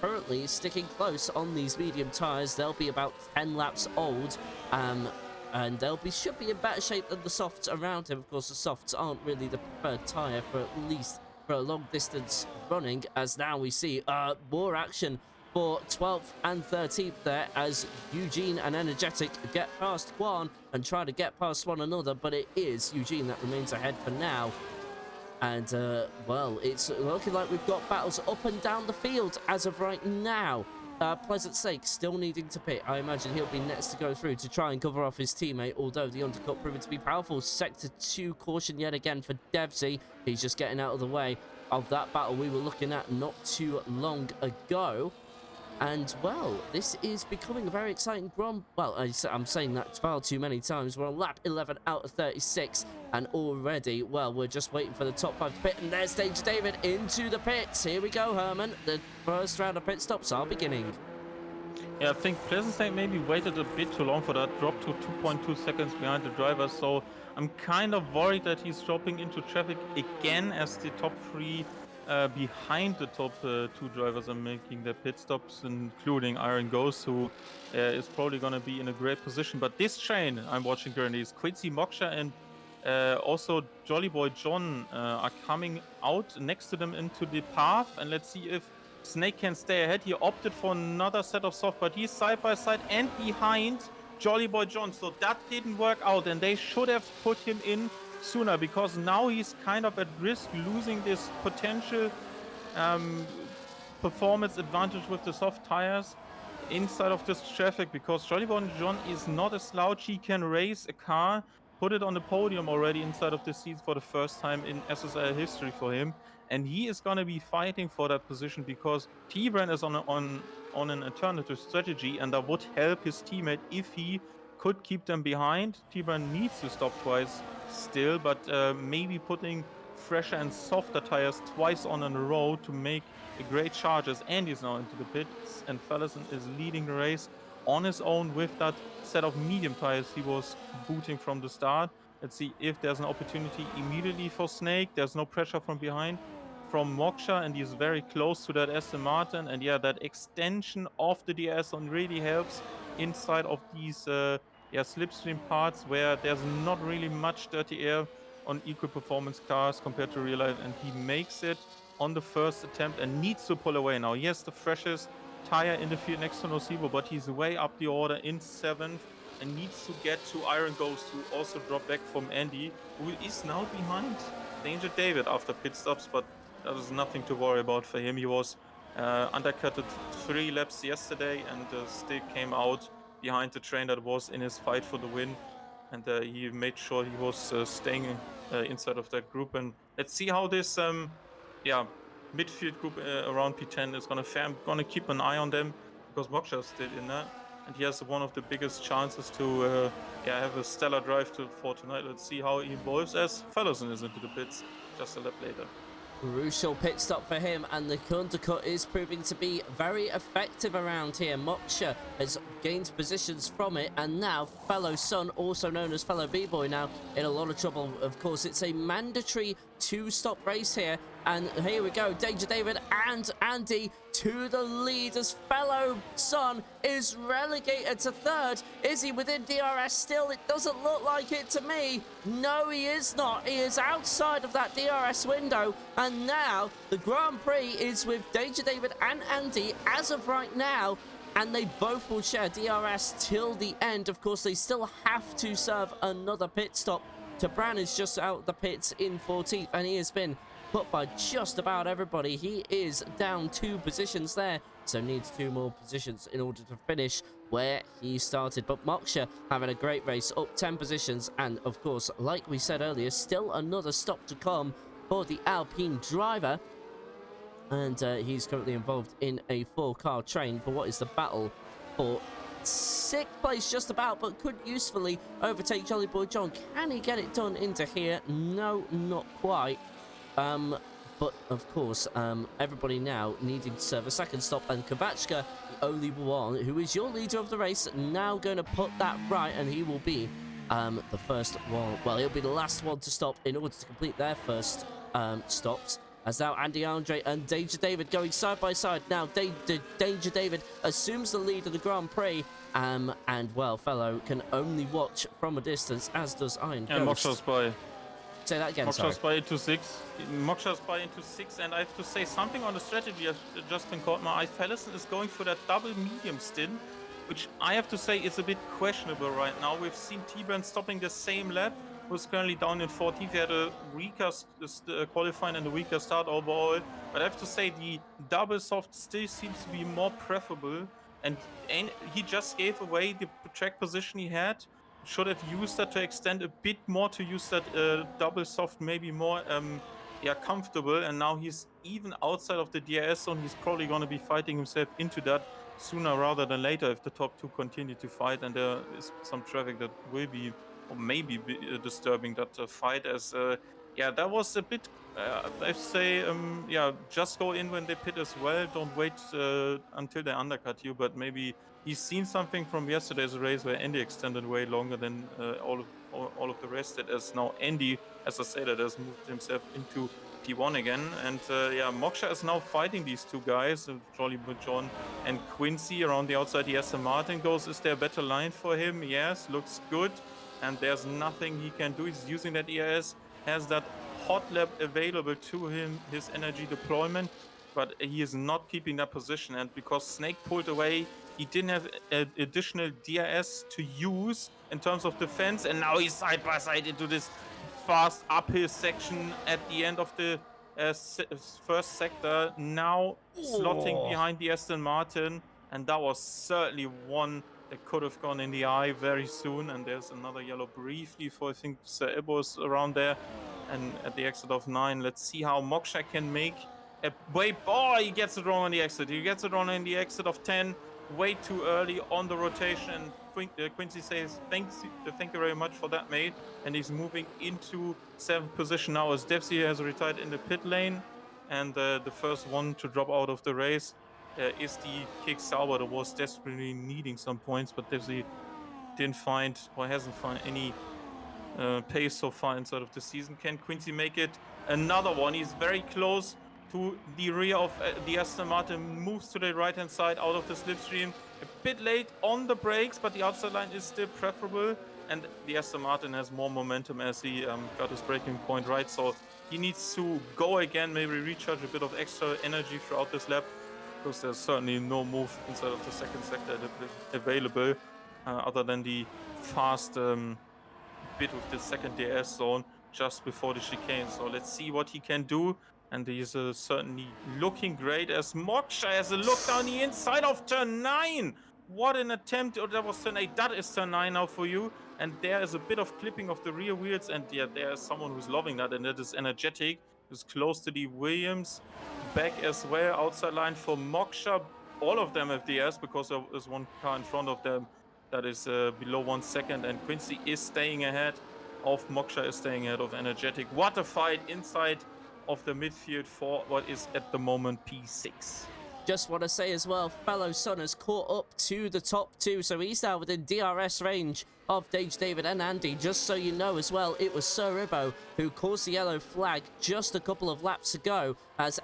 S1: currently sticking close on these medium tyres. They'll be about 10 laps old, and should be in better shape than the softs around him. Of course, the softs aren't really the preferred tyre for at least for a long distance running, as now we see more action for 12th and 13th there, as Eugene and Energetic get past Quan and try to get past one another, but it is Eugene that remains ahead for now. And, well, it's looking like we've got battles up and down the field as of right now. Pleasant Sake still needing to pit. I imagine he'll be next to go through to try and cover off his teammate, although the undercut proving to be powerful. Sector 2 caution yet again for Devsy. He's just getting out of the way of that battle we were looking at not too long ago. And, well, this is becoming a very exciting Grand... Well, I'm saying that far too many times. We're on lap 11 out of 36. And already, well, we're just waiting for the top 5 to pit. And there's Danger David into the pits. Here we go, Herman. The first round of pit stops are beginning.
S2: Yeah, I think Pleasant State maybe waited a bit too long for that drop to 2.2 seconds behind the driver. So I'm kind of worried that he's dropping into traffic again, as the top 3 behind the top 2 drivers are making their pit stops, including Iron Ghost, who is probably going to be in a great position. But this train I'm watching currently is Quincy Moksha and also Jolly Boy John are coming out next to them into the path. And let's see if Snake can stay ahead. He opted for another set of soft, but he's side by side and behind Jolly Boy John. So that didn't work out, and they should have put him in sooner, because now he's kind of at risk losing this potential performance advantage with the soft tires inside of this traffic, because Jolly Boy John is not a slouch. He can race a car, put it on the podium already inside of the seats for the first time in SSRL history for him, and he is going to be fighting for that position, because T-Brand is on an alternative strategy, and that would help his teammate if he could keep them behind. T-Brand needs to stop twice still, but maybe putting fresher and softer tires twice on in a row to make a great charge, as Andy's now into the pits, and Fallison is leading the race on his own with that set of medium tires he was booting from the start. Let's see if there's an opportunity immediately for Snake. There's no pressure from behind from Moksha, and he's very close to that Aston Martin. And yeah, that extension of the DS on really helps inside of these slipstream parts where there's not really much dirty air on equal performance cars compared to real life. And he makes it on the first attempt and needs to pull away now. Yes, the freshest tire in the field next to Nocivo, but he's way up the order in 7th and needs to get to Iron Ghost, who also dropped back from Andy, who is now behind Danger David after pit stops, but that is nothing to worry about for him. He was undercutted 3 laps yesterday and still came out behind the train that was in his fight for the win, and he made sure he was staying inside of that group. And let's see how this midfield group around P10 is going to fare. I'm going to keep an eye on them, because Moksha is still in there, and he has one of the biggest chances to have a stellar drive for tonight. Let's see how he evolves as Fallison is into the pits just a lap later.
S1: Crucial pit stop for him, and the undercut is proving to be very effective around here. Moksha has gained positions from it, and now Fellow Sun, also known as Fellow B-Boy, now in a lot of trouble. Of course, it's a mandatory 2-stop race here, and here we go. Danger David and Andy to the lead as Fellow Sun is relegated to 3rd. Is he within DRS still? It doesn't look like it to me. No, he is not. He is outside of that DRS window, and now the Grand Prix is with Danger David and Andy as of right now, and they both will share DRS till the end. Of course, they still have to serve another pit stop. Tabran is just out the pits in 14th, and he has been put by just about everybody. He is down 2 positions there, so needs 2 more positions in order to finish where he started. But Moksha having a great race, up 10 positions, and of course, like we said earlier, still another stop to come for the Alpine driver, and he's currently involved in a 4-car train for what is the battle for 6th place just about, but could usefully overtake Jolly Boy John. Can he get it done into here? No, not quite. But of course, everybody now needing to serve a second stop, and Kovachka, the only one who is your leader of the race, now going to put that right, and he will be the first one. Well, he'll be the last one to stop in order to complete their first stops. As now Andy Andre and Danger David going side by side. Now Danger David assumes the lead of the Grand Prix. And, well, fellow can only watch from a distance, as does Iron
S2: And
S1: Ghost.
S2: Moksha's by.
S1: Say that again, sorry.
S2: Moksha's by into 6. Moksha's by into 6. And I have to say something on the strategy has just been caught. My eye. Fellison is going for that double medium stint, which I have to say is a bit questionable right now. We've seen T-Burn stopping the same lap, who's currently down in 14th. He had a weaker qualifying and a weaker start overall. But I have to say the double soft still seems to be more preferable. And he just gave away the track position he had. Should have used that to extend a bit more, to use that double soft maybe more comfortable. And now he's even outside of the DRS zone. He's probably going to be fighting himself into that sooner rather than later if the top two continue to fight. And there is some traffic that will be or maybe be disturbing that fight, as that was a bit I say just go in when they pit as well. Don't wait until they undercut you. But maybe he's seen something from yesterday's race where Andy extended way longer than all of the rest. That as now Andy, as I said, that has moved himself into P1 again. And Moksha is now fighting these two guys, Jolly John and Quincy, around the outside. The Aston Martin goes. Is there a better line for him? Yes, looks good. And there's nothing he can do. He's using that ERS, has that hot lap available to him, his energy deployment, but he is not keeping that position. And because Snake pulled away, he didn't have additional DRS to use in terms of defense. And now he's side by side into this fast uphill section at the end of the first sector. Now slotting behind the Aston Martin. And that was certainly one that could have gone in the eye very soon. And there's another yellow briefly for, I think, Sir Ebos around there. And at the exit of 9, let's see how Moksha can make a way. Oh, he gets it wrong on the exit. He gets it wrong on the exit of 10. Way too early on the rotation. Quincy says, thank you very much for that, mate. And he's moving into 7th position now as Dempsey has retired in the pit lane. And the first one to drop out of the race is the Kick Sauber, that was desperately needing some points, but Dempsey didn't find or hasn't found any pace so far inside of the season. Can Quincy make it? Another one. He's very close to the rear of the Aston Martin, moves to the right hand side out of the slipstream. A bit late on the brakes, but the outside line is still preferable. And the Aston Martin has more momentum as he got his braking point right. So he needs to go again, maybe recharge a bit of extra energy throughout this lap, because there's certainly no move inside of the second sector available other than the fast bit with the second DRS zone just before the chicane. So let's see what he can do. And he's certainly looking great as Moksha has a look down the inside of turn 9. What an attempt. Oh, that was turn 8. That is turn 9 now for you. And there is a bit of clipping of the rear wheels. And yeah, there is someone who's loving that. And that is Energetic, who's close to the Williams. Back as well. Outside line for Moksha. All of them have DRS because there is one car in front of them that is below 1 second. And Quincy is staying ahead of Moksha, is staying ahead of Energetic. What a fight inside of the midfield for what is at the moment P6.
S1: Just want to say as well, fellow Son has caught up to the top 2, so he's now within DRS range of Danger David and Andy. Just so you know as well, it was Sir Ibo who caused the yellow flag just a couple of laps ago, as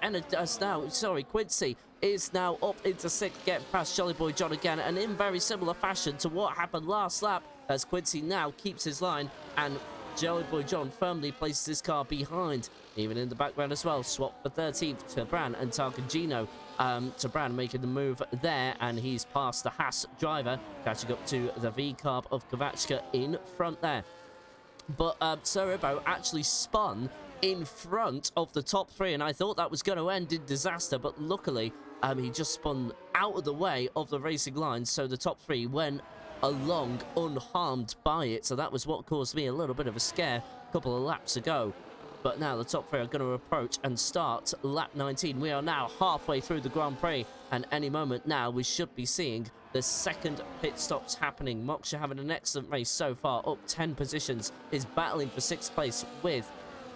S1: Quincy is now up into 6th, getting past Jolly Boy John again, and in very similar fashion to what happened last lap, as Quincy now keeps his line and Jolly Boy John firmly places his car behind. Even in the background as well, swap for 13th to Bran and Tarkangino. To Bran making the move there, and he's past the Haas driver, catching up to the V-Carb of Kavachka in front there. But Sir Ibo actually spun in front of the top 3, and I thought that was going to end in disaster, but luckily he just spun out of the way of the racing line, so the top 3 went along unharmed by it. So that was what caused me a little bit of a scare a couple of laps ago. But now the top 3 are going to approach and start lap 19. We are now halfway through the Grand Prix, and any moment now we should be seeing the second pit stops happening. Moksha having an excellent race so far, up 10 positions, is battling for 6th place with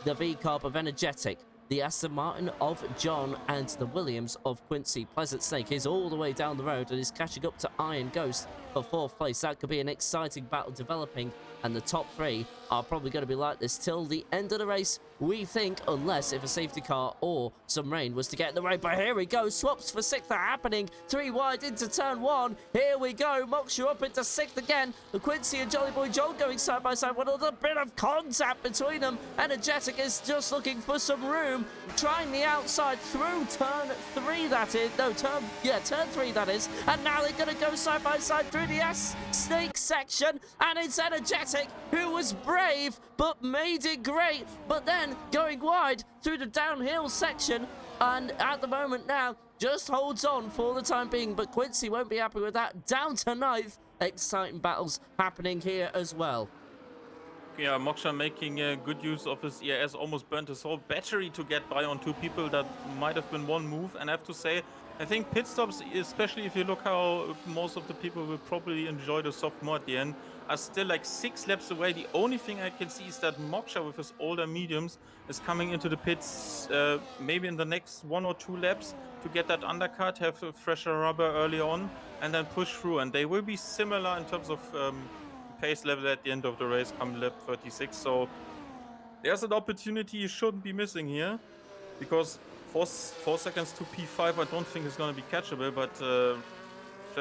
S1: the V-Carb of Energetic, the Aston Martin of John, and the Williams of Quincy. Pleasant Snake is all the way down the road and is catching up to Iron Ghost for 4th place. That could be an exciting battle developing, and the top 3 are probably going to be like this till the end of the race, we think, unless if a safety car or some rain was to get in the way. But here we go, swaps for 6th are happening, 3 wide into turn 1. Here we go, Moksha up into 6th again. The Quincy and Jolly Boy John going side by side with a little bit of contact between them. Energetic is just looking for some room, trying the outside through turn 3, that is. No, turn 3, that is. And now they're going to go side by side through the snake section, and it's Energetic who was brave but made it great, but then going wide through the downhill section, and at the moment now just holds on for the time being. But Quincy won't be happy with that. Down to 9th. Exciting battles happening here as well.
S2: Yeah, Moksha making good use of his ERS, almost burnt his whole battery to get by on 2 people. That might have been one move, and I have to say, I think pit stops, especially if you look how most of the people will probably enjoy the sophomore at the end, are still like 6 laps away. The only thing I can see is that Moksha with his older mediums is coming into the pits maybe in the next 1 or 2 laps to get that undercut, have a fresher rubber early on, and then push through. And they will be similar in terms of pace level at the end of the race come lap 36. So there's an opportunity you shouldn't be missing here, because 4 seconds to P5 I don't think is going to be catchable, but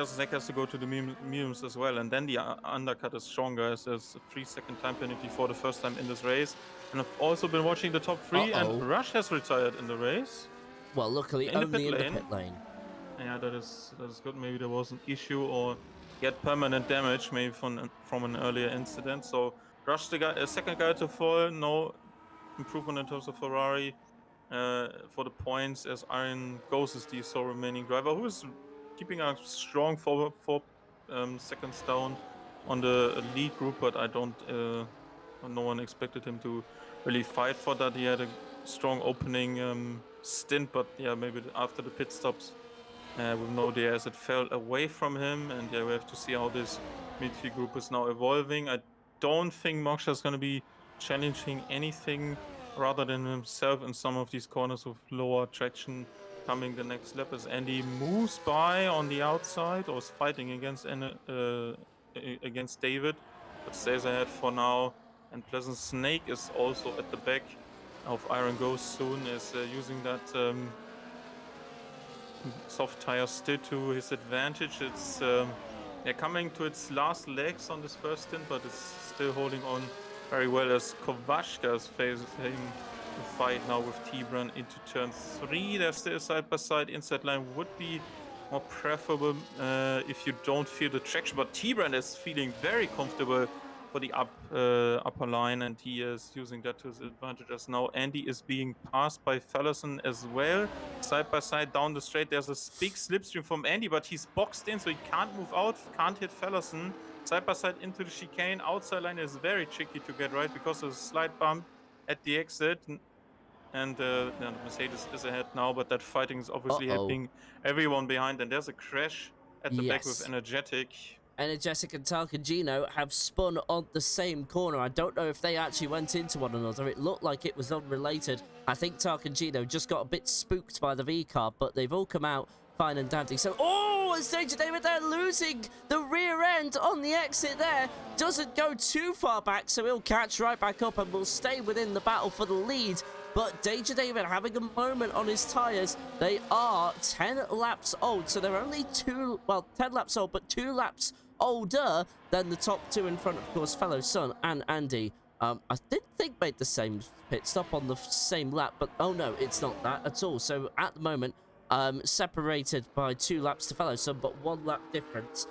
S2: Zek has to go to the mediums as well, and then the undercut is stronger, as there's a 3-second time penalty for the first time in this race. And I've also been watching the top 3, and Rush has retired in the race.
S1: Well, luckily only in the pit lane.
S2: Yeah, that is good. Maybe there was an issue or get permanent damage, maybe from an earlier incident. So Rush, the second guy to fall. No improvement in terms of Ferrari for the points, as Iron Ghost is the sole remaining driver, who is keeping a strong 4 seconds down on the lead group. But I don't, no one expected him to really fight for that. He had a strong opening stint, but yeah, maybe after the pit stops with no DRS, it fell away from him. And yeah, we have to see how this midfield group is now evolving. I don't think Moksha is going to be challenging anything rather than himself in some of these corners with lower traction coming the next lap, as Andy moves by on the outside, or is fighting against David, but stays ahead for now. And Pleasant Snake is also at the back of Iron Ghost soon, is using that soft tire still to his advantage. It's coming to its last legs on this first stint, but it's still holding on very well, as Kovashka is facing the fight now with T-Brun into turn 3. They're still side by side. Inside line would be more preferable if you don't feel the traction, but T-Brun is feeling very comfortable for the upper line, and he is using that to his advantage. As now Andy is being passed by Fallison as well, side by side down the straight. There's a big slipstream from Andy, but he's boxed in, so he can't move out, can't hit Fallison. Side by side into the chicane. Outside line is very tricky to get right because there's a slight bump at the exit, and Mercedes is ahead now, but that fighting is obviously helping everyone behind. And there's a crash at the back with Energetic.
S1: Energetic and Tarkangino have spun on the same corner. I don't know if they actually went into one another. It looked like it was unrelated. I think Tarkangino just got a bit spooked by the V-car, but they've all come out fine and dandy. So, it's Danger David there losing the rear end on the exit there. Doesn't go too far back, so he'll catch right back up and will stay within the battle for the lead. But Danger David having a moment on his tyres. They are 10 laps old, so they're only 10 laps old, but 2 laps older than the top 2 in front, of course, Fellow Son and Andy. I didn't think made the same pit stop on the same lap, but oh no, it's not that at all. So at the moment, separated by 2 laps to Fellow Son, but 1 lap difference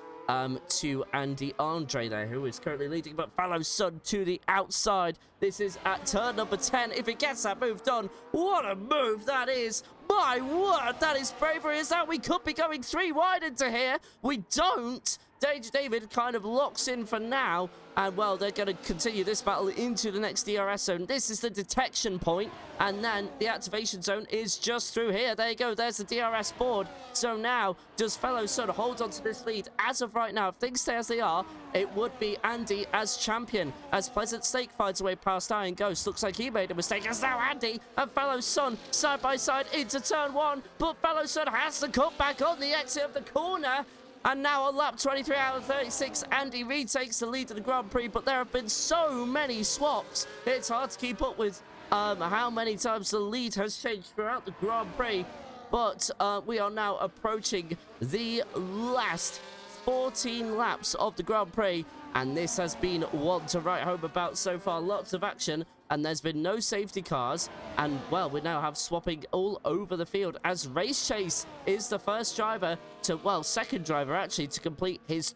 S1: to Andy Andre there, who is currently leading, but Fellow Son to the outside. This is at turn number 10. If it gets that move done, what a move that is. My word, that is bravery. Is that we could be going 3 wide into here? We don't. Danger David kind of locks in for now, and well, they're going to continue this battle into the next DRS zone. This is the detection point, and then the activation zone is just through here. There you go, there's the DRS board. So now, does Fellow Son hold on to this lead? As of right now, if things stay as they are, it would be Andy as champion, as Pleasant Snake fights away past Iron Ghost. Looks like he made a mistake. It's now Andy and Fellow Son side by side into turn 1, but Fellow Son has to cut back on the exit of the corner. And now on lap 23 out of 36, Andy retakes the lead of the Grand Prix, but there have been so many swaps, it's hard to keep up with how many times the lead has changed throughout the Grand Prix. But we are now approaching the last 14 laps of the Grand Prix, and this has been one to write home about so far. Lots of action, and there's been no safety cars, and well, we now have swapping all over the field as Race Chase is the first driver to, well, second driver actually, to complete his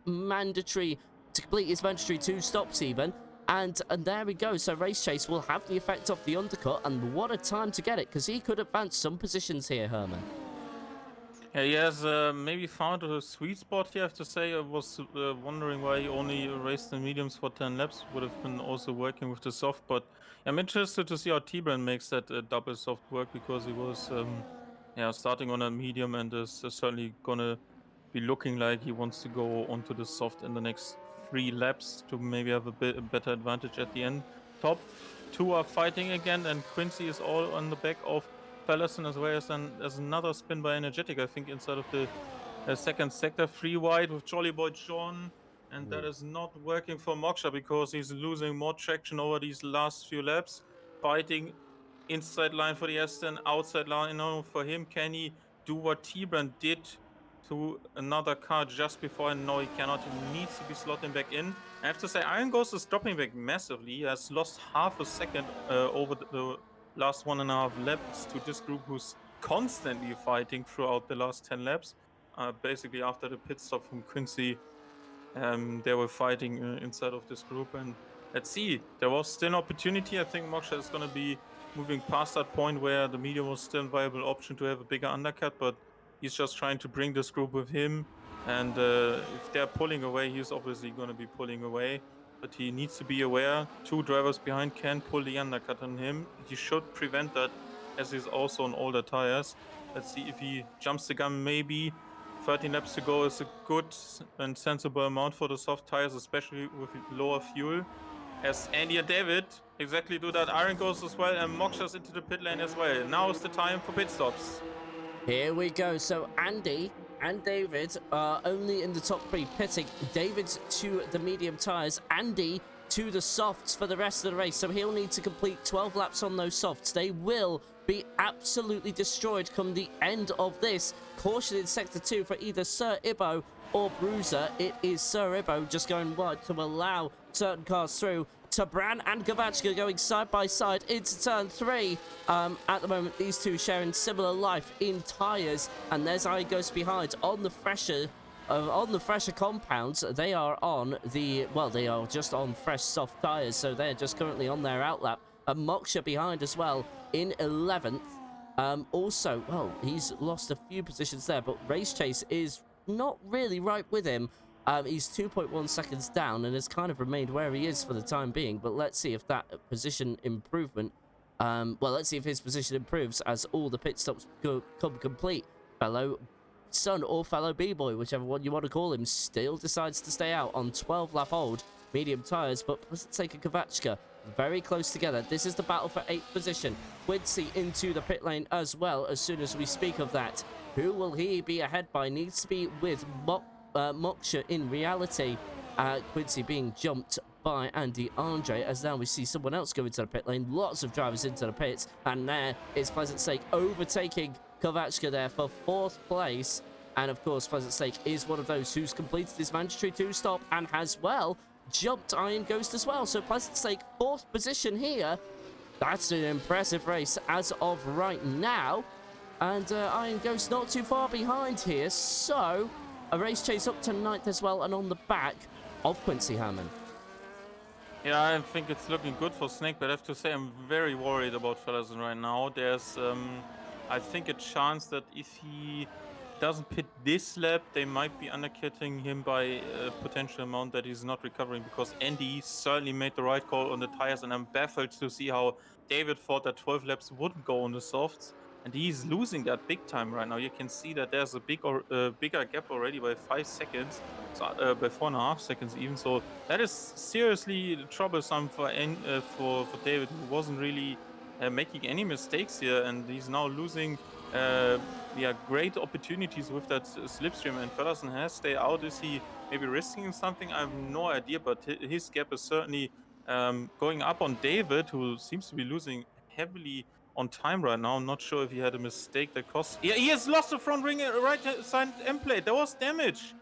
S1: mandatory two stops even. And there we go. So Race Chase will have the effect of the undercut, and what a time to get it, because he could advance some positions here, Herman.
S2: Yeah, he has maybe found a sweet spot here, I have to say. I was wondering why he only raced the mediums for 10 laps. Would have been also working with the soft, but I'm interested to see how T-Brand makes that double soft work, because he was starting on a medium and is certainly gonna be looking like he wants to go onto the soft in the next 3 laps to maybe have a better advantage at the end. Top 2 are fighting again, and Quincy is all on the back of Pallison, as well as there's another spin by Energetic, I think, inside of the second sector. 3 wide with Jolly Boy John, and that is not working for Moksha because he's losing more traction over these last few laps. Fighting inside line for the Aston, outside line for him. Can he do what T-Brand did to another car just before? And no, he cannot. He needs to be slotting back in. I have to say, Iron Ghost is dropping back massively. He has lost half a second over the last 1.5 laps to this group, who's constantly fighting throughout the last 10 laps. Basically, after the pit stop from Quincy, they were fighting inside of this group. And let's see, there was still an opportunity. I think Moksha is going to be moving past that point where the medium was still a viable option to have a bigger undercut, but he's just trying to bring this group with him. And if they're pulling away, he's obviously going to be pulling away. But he needs to be aware 2 drivers behind can pull the undercut on him. He should prevent that, as he's also on older tires. Let's see if he jumps the gun. Maybe 13 laps to go is a good and sensible amount for the soft tires, especially with lower fuel. As Andy and David exactly do that. Iron goes as well, and Moksha's into the pit lane as well. Now is the time for pit stops.
S1: Here we go. So Andy and David are only in the top 3 pitting. David to the medium tires, Andy to the softs for the rest of the race. So he'll need to complete 12 laps on those softs. They will be absolutely destroyed come the end of this. Caution in sector 2 for either Sir Ibo or Bruiser. It is Sir Ibo just going wide to allow certain cars through. Tabran and Gavachka going side by side into turn 3. At the moment, these two sharing similar life in tyres, and there's Igos behind on the fresher compounds. They are on they are just on fresh soft tyres, so they're just currently on their outlap. And Moksha behind as well in 11th. Also, well, he's lost a few positions there, but Race Chase is not really right with him. He's 2.1 seconds down and has kind of remained where he is for the time being. But let's see if that position improvement, let's see if his position improves as all the pit stops come complete. Fellow Son or fellow B-Boy, whichever one you want to call him, still decides to stay out on 12-lap old medium tyres. But let's take a Kavachka very close together. This is the battle for 8th position. Quincy into the pit lane as well as soon as we speak of that. Who will he be ahead by? Needs to be with Moksha in reality. Quincy being jumped by Andy Andre, as now we see someone else go into the pit lane. Lots of drivers into the pits, and there is Pleasant Stake overtaking Kovachka there for 4th place. And of course, Pleasant Stake is one of those who's completed his mandatory 2-stop and has, well, jumped Iron Ghost as well. So Pleasant Stake 4th position here. That's an impressive race as of right now. And Iron Ghost not too far behind here. So a Race Chase up to 9th as well, and on the back of Quincy Hammond.
S2: Yeah, I think it's looking good for Snake, but I have to say I'm very worried about Fellason right now. There's, I think, a chance that if he doesn't pit this lap, they might be undercutting him by a potential amount that he's not recovering, because Andy certainly made the right call on the tires, and I'm baffled to see how David thought that 12 laps wouldn't go on the softs. And he's losing that big time right now. You can see that there's a bigger gap already by 5 seconds, so by 4.5 seconds even. So that is seriously troublesome for David, who wasn't really making any mistakes here, and he's now losing yeah, great opportunities with that slipstream, and Feddersen has stay out. Is he maybe risking something? I have no idea, but his gap is certainly going up on David, who seems to be losing heavily on time right now. I'm not sure if he had a mistake that cost. Yeah, he has lost the front ring right side end plate. There was damage.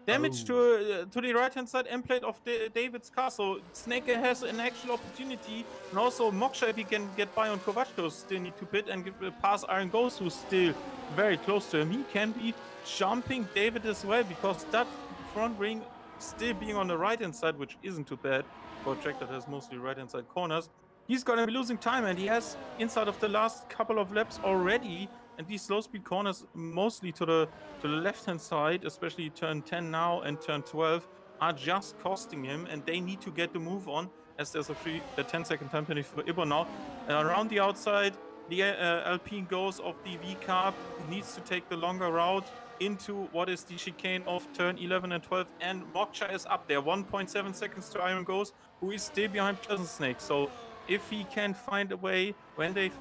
S2: Damage to the right hand side end plate of David's car. So Snake has an actual opportunity, and also Moksha, if he can get by on Kovacs, still need to pit and pass Iron Ghost, who's still very close to him. He can be jumping David as well, because that front ring still being on the right hand side, which isn't too bad for a track that has mostly right hand side corners. He's gonna be losing time, and he has inside of the last couple of laps already. And these slow speed corners, mostly to the left hand side, especially turn 10 now and turn 12, are just costing him, and they need to get the move on, as there's a 10-second time penalty for Ibo now. Around the outside, the Alpine goes of the V Carb needs to take the longer route into what is the chicane of turn 11 and 12, and Moksha is up there, 1.7 seconds to Iron Ghost, who is still behind Pleasant Snake. So if he can find a way when they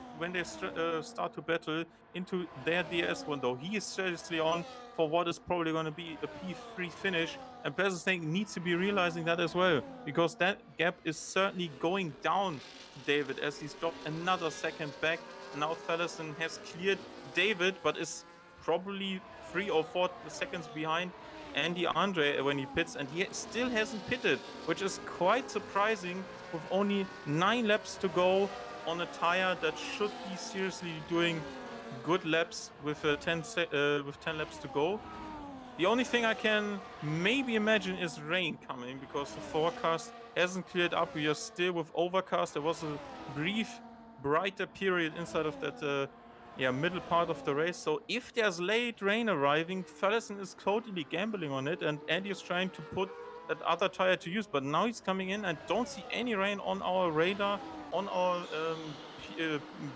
S2: start to battle into their DS window, he is seriously on for what is probably going to be a P3 finish, and Pleasant Snake needs to be realizing that as well, because that gap is certainly going down to David as he's dropped another second back. Now Fellison has cleared David, but is probably 3 or 4 seconds behind Andy Andre when he pits, and he still hasn't pitted, which is quite surprising with only 9 laps to go on a tire that should be seriously doing good laps with 10 laps to go. The only thing I can maybe imagine is rain coming, because the forecast hasn't cleared up. We are still with overcast. There was a brief brighter period inside of that middle part of the race. So if there's late rain arriving, Fellison is totally gambling on it, and Andy is trying to put that other tire to use. But now he's coming in. I don't see any rain on our radar, on our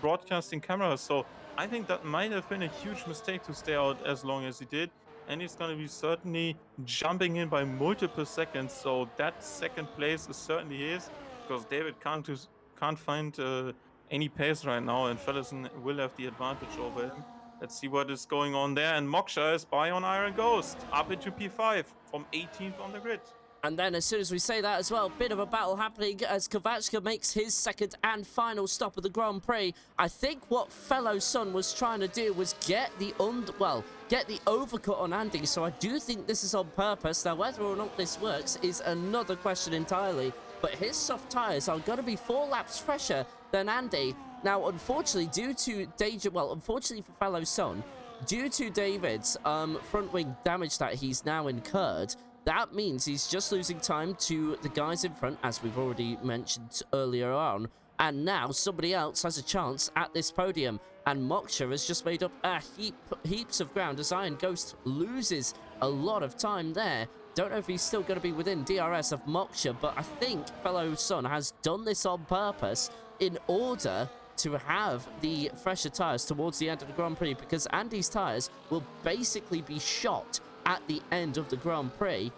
S2: broadcasting cameras. So I think that might have been a huge mistake to stay out as long as he did. And he's going to be certainly jumping in by multiple seconds. So that second place is certainly his, because David can't find any pace right now, and Fellison will have the advantage over him. Let's see what is going on there. And Moksha is by on Iron Ghost, up into P5 from 18th on the grid.
S1: And then as soon as we say that as well, bit of a battle happening as Kovacs makes his second and final stop of the Grand Prix. I think what Fellow Son was trying to do was get the overcut on Andy, so I do think this is on purpose. Now, whether or not this works is another question entirely, but his soft tyres are going to be 4 laps fresher than Andy. Now, unfortunately, unfortunately for Fellow Son, due to David's front wing damage that he's now incurred, that means he's just losing time to the guys in front, as we've already mentioned earlier on. And now somebody else has a chance at this podium. And Moksha has just made up heaps of ground as Iron Ghost loses a lot of time there. Don't know if he's still going to be within DRS of Moksha, but I think Fellow Son has done this on purpose in order to have the fresher tyres towards the end of the Grand Prix, because Andy's tyres will basically be shot at the end of the Grand Prix.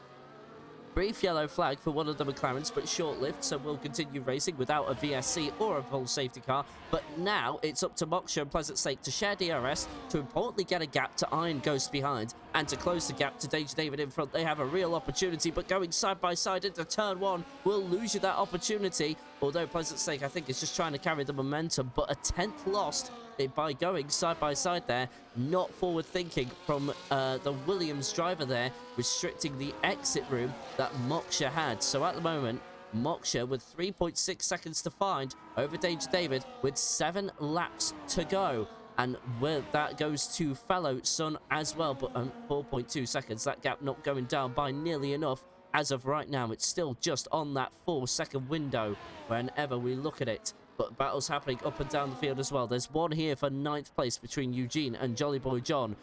S1: Brief yellow flag for one of the McLarens, but short-lived, so we'll continue racing without a VSC or a full safety car. But now it's up to Moksha and Pleasant Snake to share DRS, to importantly get a gap to Iron Ghost behind, and to close the gap to Danger David in front. They have a real opportunity, but going side by side into turn 1 will lose you that opportunity. Although Pleasant Snake, I think, is just trying to carry the momentum, but a 10th lost by going side by side there. Not forward thinking from the Williams driver there, restricting the exit room that Moksha had. So at the moment, Moksha with 3.6 seconds to find over Danger David with 7 laps to go. And where that goes to Fellow Son as well, but 4.2 seconds. That gap not going down by nearly enough. As of right now, it's still just on that 4-second window whenever we look at it. But battles happening up and down the field as well. There's one here for 9th place between Eugene and Jolly Boy John.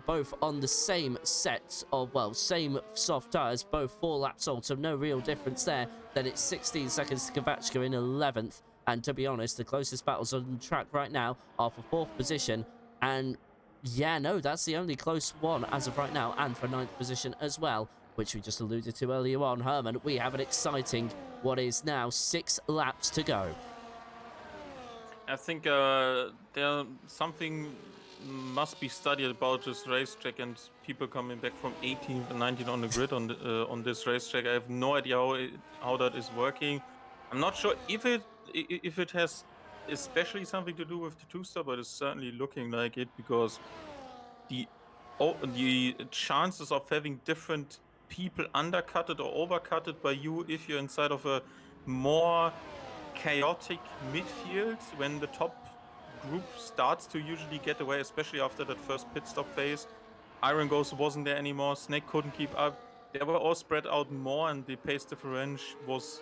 S1: Both on the same set of, same soft tyres. Both 4 laps old, so no real difference there. Then it's 16 seconds to Kovacs in 11th. And to be honest, the closest battles on track right now are for 4th position. And yeah, no, that's the only close one as of right now. And for 9th position as well, which we just alluded to earlier on. Herman, we have an exciting, what is now 6 laps to go.
S2: I think there's something must be studied about this racetrack and people coming back from 18th and 19th on the grid on this racetrack. I have no idea how that is working. I'm not sure if it has especially something to do with the two-star, but it's certainly looking like it, because the the chances of having different people undercutted or overcutted by you if you're inside of a more chaotic midfield when the top group starts to usually get away, especially after that first pit stop phase. Iron Ghost wasn't there anymore. Snake couldn't keep up. They were all spread out more, and the pace difference was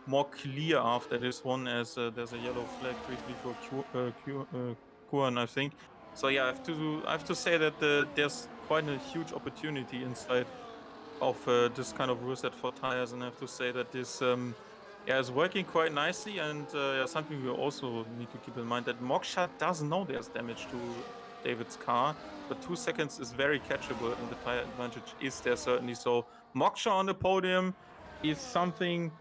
S2: more clear after this one, as there's a yellow flag briefly for Kuan, I think. So yeah, I have to say that there's quite a huge opportunity inside of this kind of rule set for tires, and I have to say that this is working quite nicely. And something we also need to keep in mind, that Moksha doesn't know there's damage to David's car, but 2 seconds is very catchable, and the tire advantage is there certainly. So Moksha on the podium is something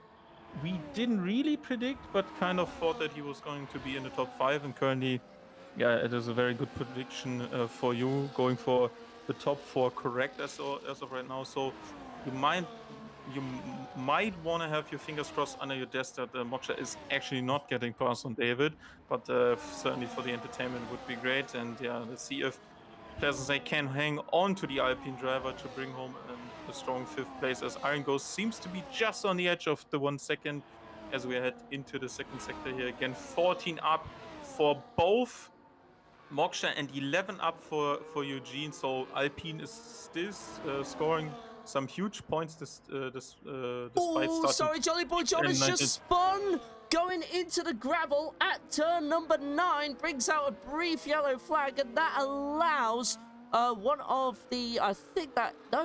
S2: we didn't really predict, but kind of thought that he was going to be in the top 5, and currently, yeah, it is a very good prediction for you, going for the top 4 correct as of right now. So you might want to have your fingers crossed under your desk that Moksha is actually not getting past on David, but certainly for the entertainment would be great. And yeah, let's see if Pleasant can hang on to the Alpine driver to bring home a strong 5th place, as Iron Ghost seems to be just on the edge of the 1 second as we head into the second sector here. Again, 14 up for both Moksha and 11 up for Eugene. So Alpine is still scoring some huge points despite starting.
S1: Sorry, Jolly Boy John has just spun. Going into the gravel at turn number 9, brings out a brief yellow flag, and that allows one of the,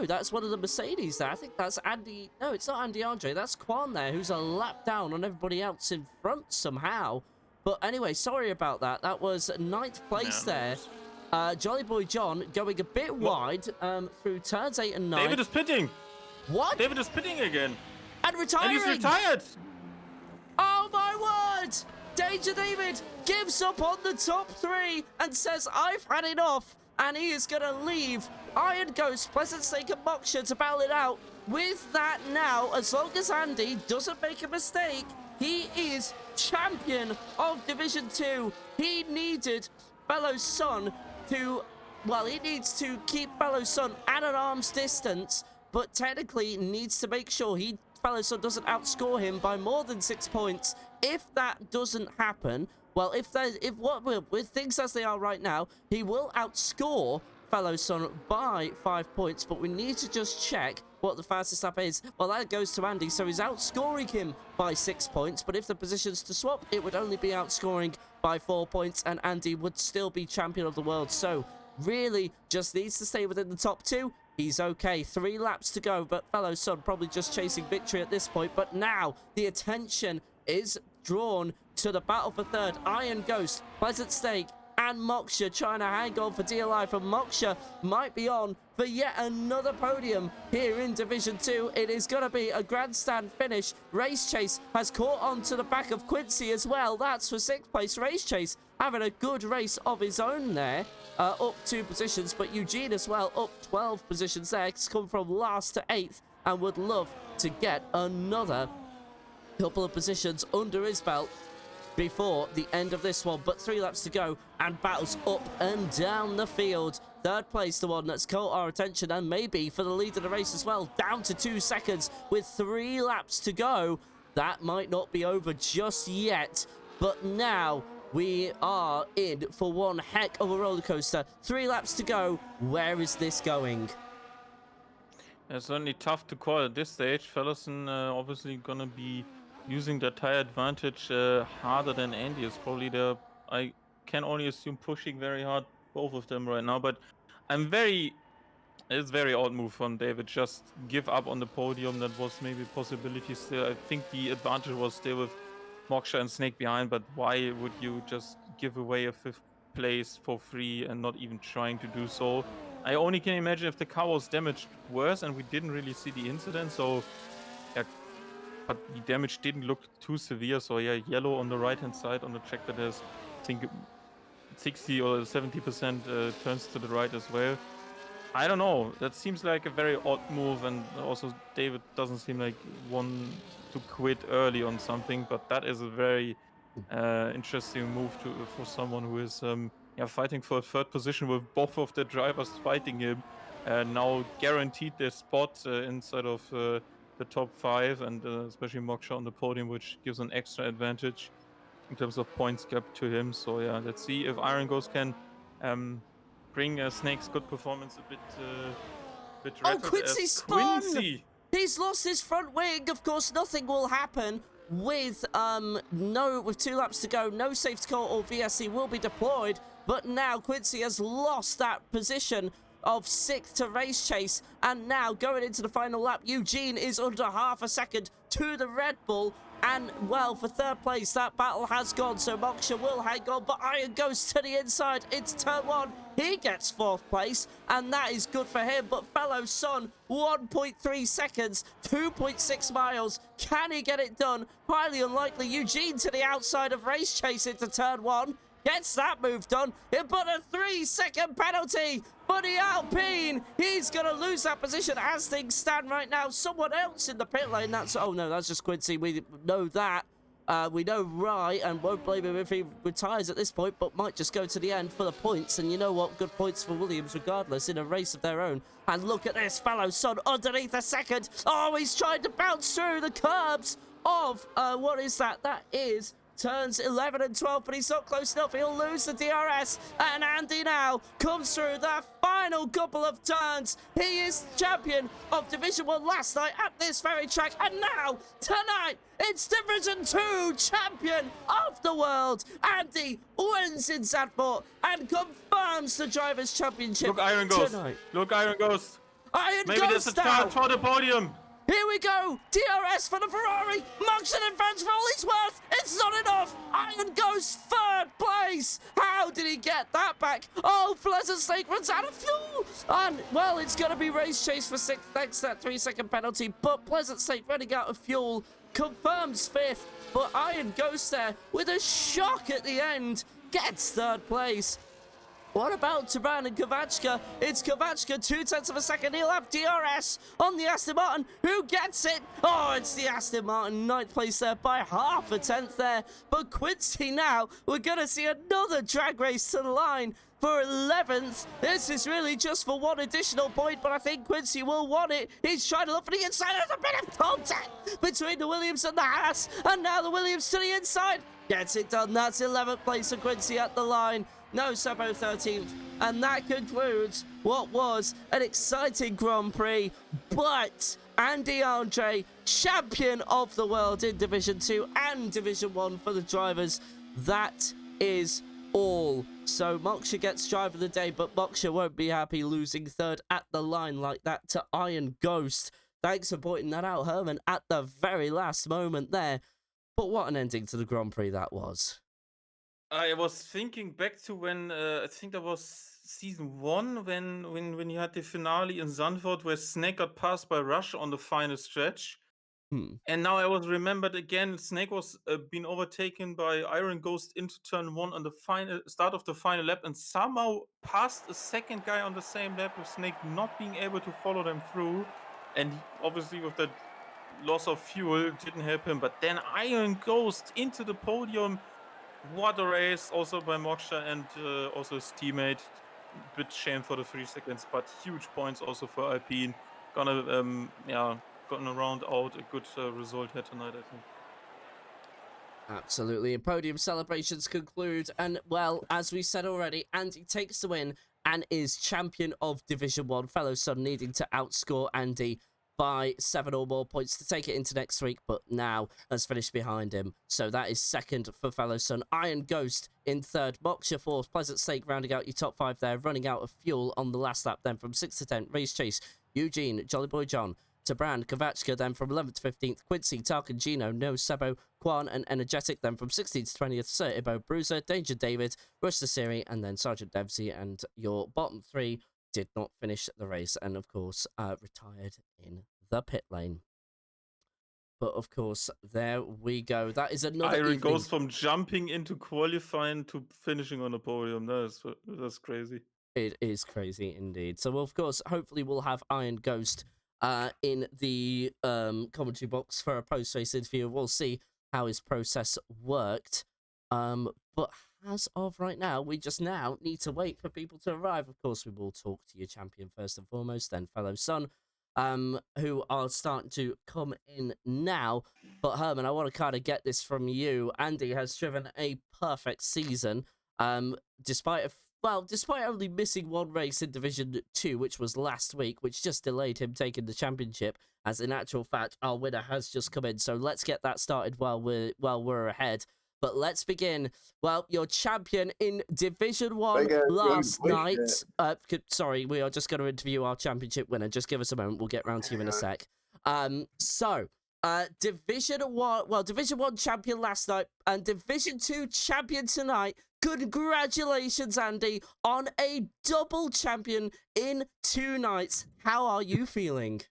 S1: that's one of the Mercedes there. I think that's Andy. No, it's not Andy Andre. That's Quan there, who's a lap down on everybody else in front somehow. But anyway, sorry about that. That was 9th place there. Jolly Boy John going a bit wide through turns 8 and 9.
S2: David is pitting.
S1: What?
S2: David is pitting again.
S1: And retiring.
S2: And he's retired.
S1: Oh my word! Danger David gives up on the top 3 and says, I've had enough. And he is going to leave Iron Ghost, Pleasant Snake and Moksha to battle it out. With that now, as long as Andy doesn't make a mistake, he is champion of Division 2. He needed Fellow Sun to, well, he needs to keep Fellow Sun at an arm's distance, but technically needs to make sure Fellow Sun doesn't outscore him by more than 6 points. If that doesn't happen, well, with things as they are right now, he will outscore Fellow Sun by 5 points, but we need to just check what the fastest lap is. Well, that goes to Andy, so he's outscoring him by 6 points, but if the position's to swap, it would only be outscoring by 4 points, and Andy would still be champion of the world. So really just needs to stay within the top 2. He's okay. 3 laps to go, but Fellow Sun probably just chasing victory at this point. But now the attention is drawn to the battle for 3rd. Iron Ghost, Pleasant Snake, and Moksha trying to hang on for DLI. From Moksha might be on for yet another podium here in Division 2. It is going to be a grandstand finish. Race Chase has caught on to the back of Quincy as well. That's for 6th place. Race Chase having a good race of his own there. Up 2 positions, but Eugene as well up 12 positions there. He's come from last to 8th and would love to get another couple of positions under his belt before the end of this one. But 3 laps to go, and battles up and down the field. 3rd place, the one that's caught our attention, and maybe for the lead of the race as well, down to 2 seconds with 3 laps to go. That might not be over just yet, but now we are in for one heck of a roller coaster. 3 laps to go. Where is this going?
S2: It's certainly tough to call at this stage. Fellowson obviously gonna be using the tire advantage harder than Andy is probably there. I can only assume pushing very hard, both of them right now. But it's very odd move from David. Just give up on the podium. That was maybe a possibility still. I think the advantage was still with Moksha and Snake behind, but why would you just give away a 5th place for free and not even trying to do so? I only can imagine if the car was damaged worse, and we didn't really see the incident, so yeah, but the damage didn't look too severe. So yeah, yellow on the right hand side on the track that has, I think, 60 or 70% turns to the right as well. I don't know. That seems like a very odd move, and also David doesn't seem like one to quit early on something. But that is a very interesting move for someone who is fighting for a third position with both of the drivers fighting him. Now guaranteed their spot inside of the top 5, and especially Moksha on the podium, which gives an extra advantage in terms of points gap to him. So yeah, let's see if Iron Ghost can bring Snake's good performance a bit
S1: Oh,
S2: rattled
S1: Quincy
S2: as
S1: spun!
S2: Quincy.
S1: He's lost his front wing. Of course, nothing will happen with with 2 laps to go. No safety car or VSC will be deployed. But now Quincy has lost that position of 6th to Race Chase. And now going into the final lap, Eugene is under half a second to the Red Bull. And, well, for 3rd place, that battle has gone. So Moksha will hang on, but Iron goes to the inside. It's turn 1. He gets 4th place, and that is good for him. But fellow Son, 1.3 seconds, 2.6 miles. Can he get it done? Highly unlikely. Eugene to the outside of Race Chase into turn 1. Gets that move done, but a 3-second penalty for the Alpine. He's going to lose that position as things stand right now. Someone else in the pit lane. Oh no, that's just Quincy. We know that. We know right, and won't blame him if he retires at this point, but might just go to the end for the points. And you know what? Good points for Williams regardless in a race of their own. And look at this fellow Son underneath a second. Oh, he's trying to bounce through the curbs of, what is that? That is turns 11 and 12, but he's not close enough. He'll lose the DRS, and Andy now comes through the final couple of turns. He is champion of Division 1 last night at this very track, and now, tonight, it's Division 2 champion of the world. Andy wins in Zandvoort and confirms the Drivers' Championship.
S2: Look, Iron Ghost.
S1: Tonight.
S2: Look, Iron Ghost.
S1: Iron
S2: Maybe
S1: Ghost
S2: there's a chance for the podium.
S1: Here we go! DRS for the Ferrari! Moksha in front for all he's worth! It's not enough! Iron Ghost 3rd place! How did he get that back? Oh, Pleasant Snake runs out of fuel! And, well, it's going to be Race Chase for 6th thanks to that 3-second penalty, but Pleasant Snake running out of fuel confirms 5th, but Iron Ghost there with a shock at the end gets 3rd place. What about Taban and Kovachka? It's Kovachka, 0.2 of a second. He'll have DRS on the Aston Martin. Who gets it? Oh, it's the Aston Martin, 9th place there by half a tenth there. But Quincy now, we're going to see another drag race to the line for 11th. This is really just for 1 additional point, but I think Quincy will want it. He's trying to look for the inside. There's a bit of contact between the Williams and the Haas, and now the Williams to the inside. Gets it done. That's 11th place for Quincy at the line. No Sebo 13th, and that concludes what was an exciting Grand Prix. But Andy Andre, champion of the world in Division 2 and Division 1 for the drivers. That is all. So Moksha gets driver of the day, but Moksha won't be happy losing 3rd at the line like that to Iron Ghost. Thanks for pointing that out, Herman, at the very last moment there. But what an ending to the Grand Prix that was.
S2: I was thinking back to when I think that was season 1 when you had the finale in Zandvoort where Snake got passed by Rush on the final stretch. And now I was remembered again. Snake was being overtaken by Iron Ghost into turn 1 on the final start of the final lap, and somehow passed a second guy on the same lap, with Snake not being able to follow them through. And obviously with that loss of fuel didn't help him. But then Iron Ghost into the podium. What a race, also by Moksha and also his teammate. Bit shame for the 3 seconds, but huge points also for Alpine. Gonna round out a good result here tonight, I think.
S1: Absolutely. And podium celebrations conclude, and well, as we said already, Andy takes the win and is champion of Division 1. Fellow Son needing to outscore Andy by 7 or more points to take it into next week, but now has finished behind him. So that is 2nd for fellow Son. Iron Ghost in 3rd. Moksha 4th. Pleasant Snake rounding out your top 5 there, running out of fuel on the last lap. Then from 6th to 10th, Race Chase, Eugene, Jolly Boy John, to Brand, Kovachka, then from 11th to 15th, Quincy, Tarkin, Gino, No Sebo, Quan, and Energetic, then from 16th to 20th, Sir Ibo, Bruiser, Danger David, Rush the Siri, and then Sergeant Dempsey, and your bottom 3 did not finish the race and, of course, retired in the pit lane. But of course, there we go. That is another
S2: Iron
S1: evening.
S2: goes from jumping into qualifying to finishing on the podium. That's crazy.
S1: It is crazy indeed. So, of course, hopefully we'll have Iron Ghost in the commentary box for a post-race interview. We'll see how his process worked. But as of right now, we just now need to wait for people to arrive. Of course, we will talk to your champion first and foremost, then fellow son, who are starting to come in now. But Herman, I want to kind of get this from you. Andy has driven a perfect season. Despite despite only missing one race in Division 2, which was last week, which just delayed him taking the championship, as in actual fact, our winner has just come in. So let's get that started while we're ahead. But let's begin. Well, your champion in Division 1 last night. Sorry, we are just going to interview our championship winner. Just give us a moment. We'll get round to you in a sec. Division 1 champion last night and Division 2 champion tonight. Congratulations, Andy, on a double champion in 2 nights. How are you feeling?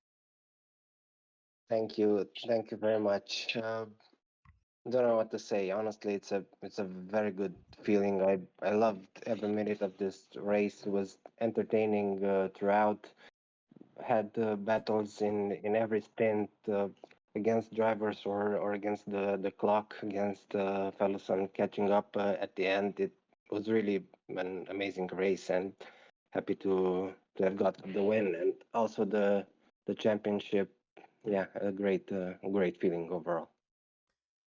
S3: Thank you very much. Don't know what to say. Honestly, it's a very good feeling. I loved every minute of this race. It was entertaining throughout. Had battles in every stint against drivers or against the clock, against fellows on catching up at the end. It was really an amazing race, and happy to have got the win and also the championship. Yeah, a great feeling overall.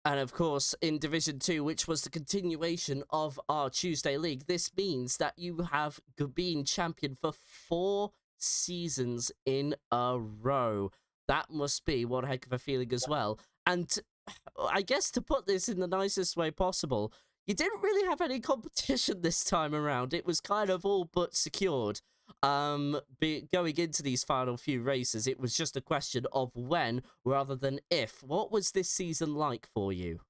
S1: And of course, in Division 2, which was the continuation of our Tuesday League, this means that you have been champion for 4 seasons in a row. That must be one heck of a feeling as well. And I guess to put this in the nicest way possible, you didn't really have any competition this time around. It was kind of all but secured. Going into these final few races, it was just a question of when rather than if. What was this season like for you?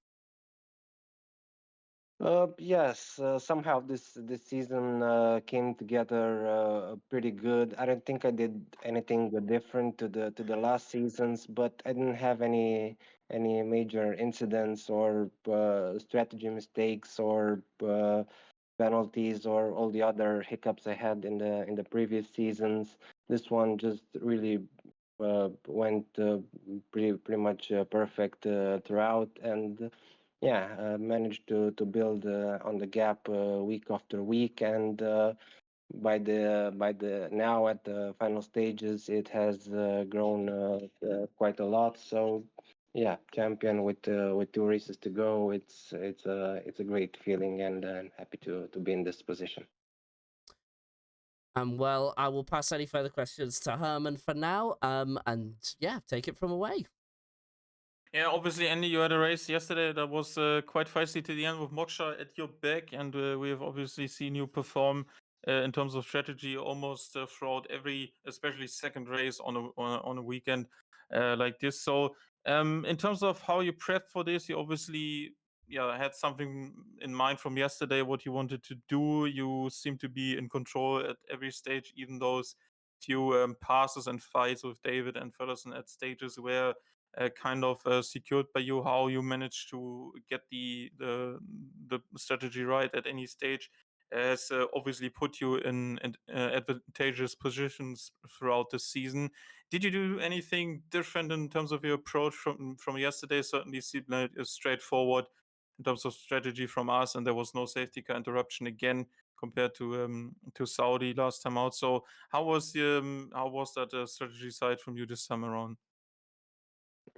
S3: Yes, somehow this season came together pretty good. I don't think I did anything different to the last seasons, but I didn't have any major incidents or strategy mistakes or penalties or all the other hiccups I had in the previous seasons. This one just really went pretty much perfect throughout, and yeah, managed to build on the gap week after week, and by the now at the final stages, it has grown quite a lot. So yeah, champion with 2 races to go. It's a great feeling, and I'm happy to be in this position.
S1: And well, I will pass any further questions to Herman for now. And yeah, take it from away.
S2: Yeah, obviously, Andy, you had a race yesterday that was quite feisty to the end with Moksha at your back, and we have obviously seen you perform in terms of strategy almost throughout every, especially second race on a weekend like this. So, in terms of how you prepped for this, you obviously had something in mind from yesterday, what you wanted to do. You seem to be in control at every stage, even those few passes and fights with David and Ferguson at stages where kind of secured by you. How you managed to get the strategy right at any stage has obviously put you in advantageous positions throughout the season. Did you do anything different in terms of your approach from yesterday? Certainly seemed like straightforward in terms of strategy from us, and there was no safety car interruption again compared to Saudi last time out. So how was that strategy side from you this time around?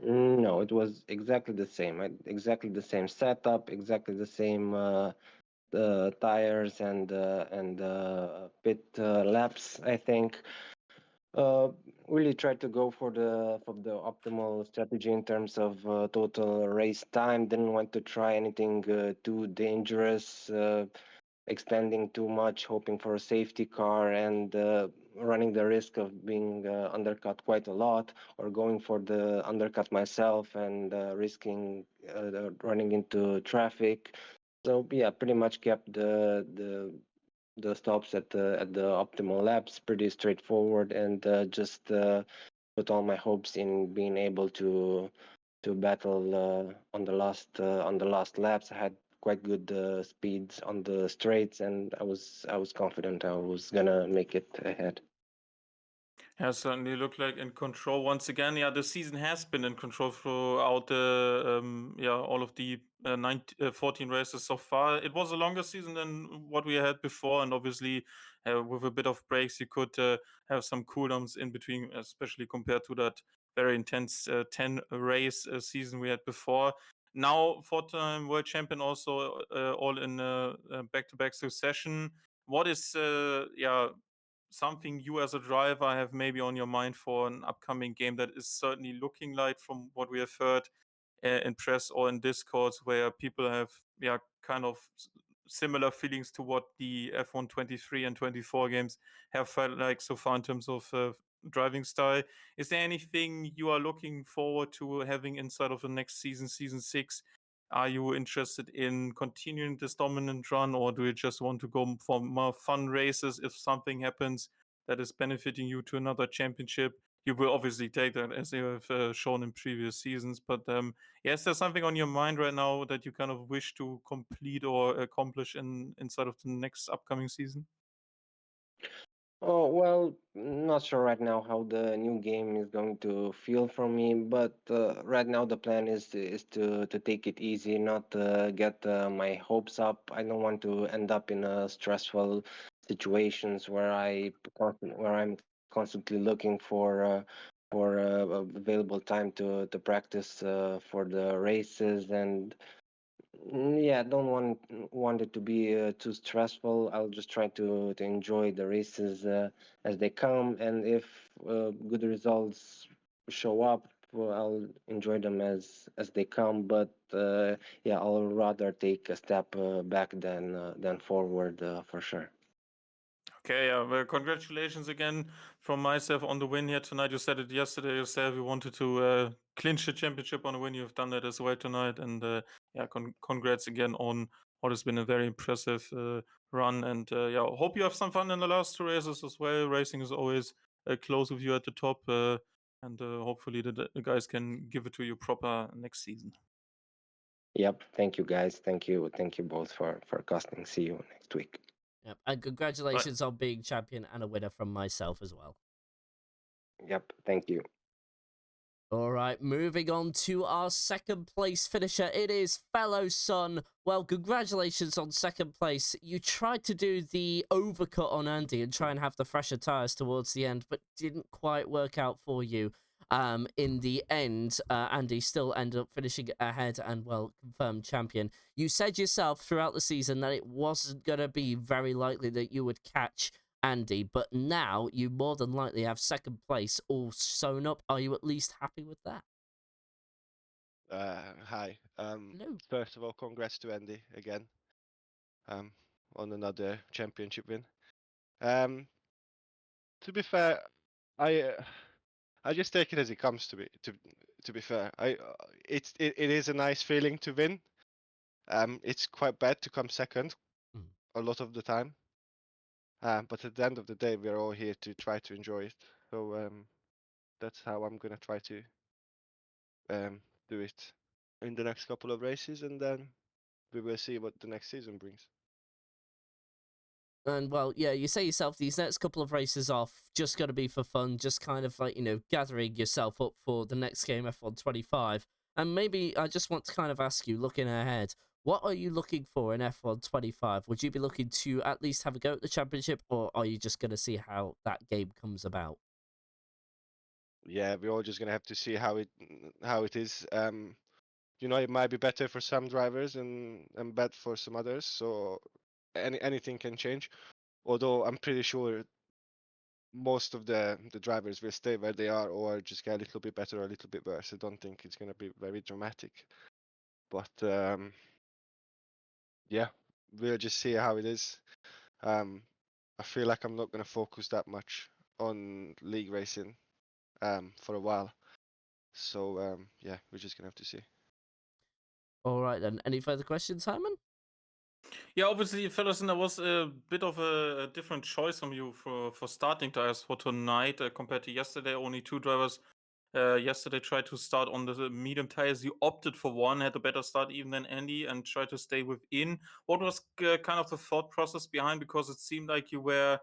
S3: No, it was exactly the same. Exactly the same setup, exactly the same tires and pit laps. I think uh, really tried to go for the optimal strategy in terms of total race time. Didn't want to try anything too dangerous. Extending too much, hoping for a safety car, and running the risk of being undercut quite a lot, or going for the undercut myself and risking running into traffic. So yeah, pretty much kept the stops at the optimal laps pretty straightforward, and just put all my hopes in being able battle on the last laps. I had quite good speeds on the straights, and I was confident I was gonna make it ahead.
S2: Yeah, certainly look like in control once again. Yeah, the season has been in control throughout the all of the 14 races so far. It was a longer season than what we had before, and obviously with a bit of breaks, you could have some cooldowns in between, especially compared to that very intense 10 race season we had before. Now, four-time world champion, also all in back-to-back succession. What is something you as a driver have maybe on your mind for an upcoming game that is certainly looking like, from what we have heard in press or in discords, where people have kind of similar feelings to what the F1 23 and 24 games have felt like so far in terms of driving style? Is there anything you are looking forward to having inside of the next season, season 6? Are you interested in continuing this dominant run, or do you just want to go for more fun races? If something happens that is benefiting you to another championship, you will obviously take that, as you have shown in previous seasons. But is there something on your mind right now that you kind of wish to complete or accomplish inside of the next upcoming season?
S3: Oh, well, not sure right now how the new game is going to feel for me, but right now the plan is to take it easy, not get my hopes up. I don't want to end up in stressful situations where I'm constantly looking for available time to practice for the races. And yeah, I don't want it to be too stressful. I'll just try to enjoy the races as they come, and if good results show up, well, I'll enjoy them as they come. But yeah, I'll rather take a step back than forward for sure.
S2: Okay, well, congratulations again from myself on the win here tonight. You said it yesterday yourself. You wanted to clinch the championship on a win. You've done that as well tonight, and congrats again on what has been a very impressive run. And hope you have some fun in the last 2 races as well. Racing is always close with you at the top, and hopefully the guys can give it to you proper next season.
S3: Yep. Thank you, guys. Thank you both for casting. See you next week.
S1: Yep. And congratulations on being champion and a winner from myself as well.
S3: Yep. Thank you.
S1: All right, moving on to our second place finisher. It is Fellow Sun. Well, congratulations on second place. You tried to do the overcut on Andy and try and have the fresher tyres towards the end, but didn't quite work out for you. In the end, Andy still ended up finishing ahead and, well, confirmed champion. You said yourself throughout the season that it wasn't going to be very likely that you would catch Andy, but now you more than likely have second place all sewn up. Are you at least happy with that?
S4: Hi.
S1: Hello.
S4: First of all, congrats to Andy again. On another championship win. To be fair, I just take it as it comes. To be fair, it is a nice feeling to win. It's quite bad to come second a lot of the time. But at the end of the day, we're all here to try to enjoy it. So that's how I'm gonna try to do it in the next couple of races, and then we will see what the next season brings.
S1: And, well, yeah, you say yourself, these next couple of races off just going to be for fun, just kind of like, gathering yourself up for the next game, F1 25. And maybe I just want to kind of ask you, looking ahead, what are you looking for in F1 25? Would you be looking to at least have a go at the championship, or are you just going to see how that game comes about?
S4: Yeah, we're all just gonna have to see how it is. It might be better for some drivers and bad for some others. So anything can change. Although I'm pretty sure most of the drivers will stay where they are or just get a little bit better or a little bit worse. I don't think it's gonna be very dramatic. But yeah, we'll just see how it is. I feel like I'm not gonna focus that much on league racing for a while. So yeah, we're just gonna have to see.
S1: All right, then. Any further questions, Simon?
S2: Yeah, obviously, fellas, there was a bit of a different choice from you for starting tires for tonight compared to yesterday. Only two drivers yesterday tried to start on the medium tires. You opted for one, had a better start even than Andy, and tried to stay within. What was kind of the thought process behind? Because it seemed like you were,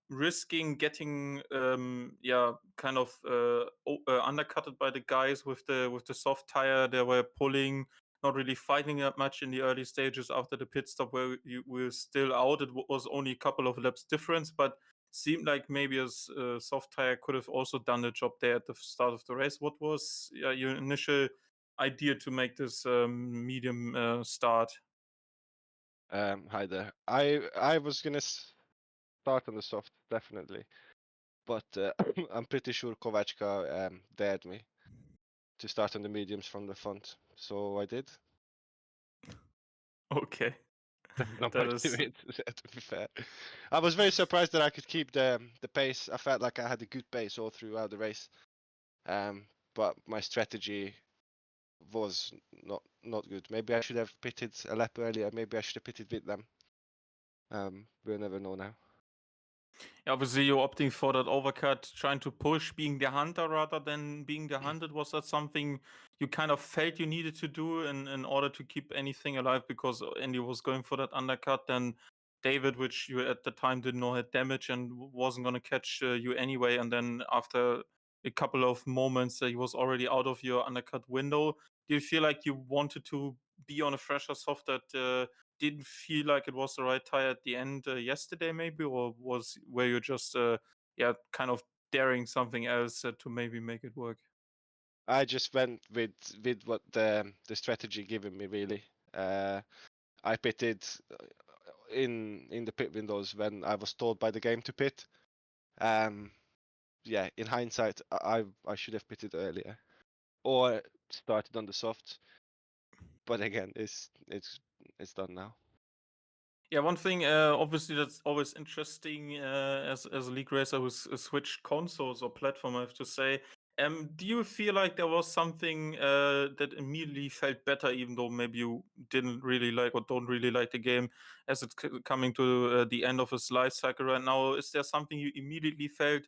S2: risking getting, kind of undercutted by the guys with the soft tire. They were pulling, not really fighting that much in the early stages after the pit stop, where you were still out. It was only a couple of laps difference, but seemed like maybe a soft tire could have also done the job there at the start of the race. What was your initial idea to make this medium start?
S4: Hi there. I was gonna start on the soft, definitely, but I'm pretty sure Kovachka dared me to start on the mediums from the front, so I did.
S2: Okay,
S4: There's not
S2: that
S4: much to
S2: is
S4: it, to be fair. I was very surprised that I could keep the pace. I felt like I had a good pace all throughout the race, but my strategy was not good. Maybe I should have pitted a lap earlier. Maybe I should have pitted with them. We'll never know now.
S2: obviously you're opting for that overcut, trying to push, being the hunter rather than being the hunted. Was that something you kind of felt you needed to do in order to keep anything alive? Because Andy was going for that undercut, then David, which you at the time didn't know had damage and wasn't going to catch you anyway, and then after a couple of moments he was already out of your undercut window. Do you feel like you wanted to be on a fresher soft that didn't feel like it was the right tire at the end yesterday, maybe, or were you just kind of daring something else to maybe make it work?
S4: I just went with what the strategy given me really. I pitted in the pit windows when I was told by the game to pit. Yeah, in hindsight, I should have pitted earlier or started on the soft. But again, it's done now.
S2: Yeah, one thing obviously that's always interesting as a league racer who's switched consoles or platform, I have to say. Do you feel like there was something that immediately felt better, even though maybe you didn't really like or don't really like the game as it's coming to the end of its life cycle right now? Is there something you immediately felt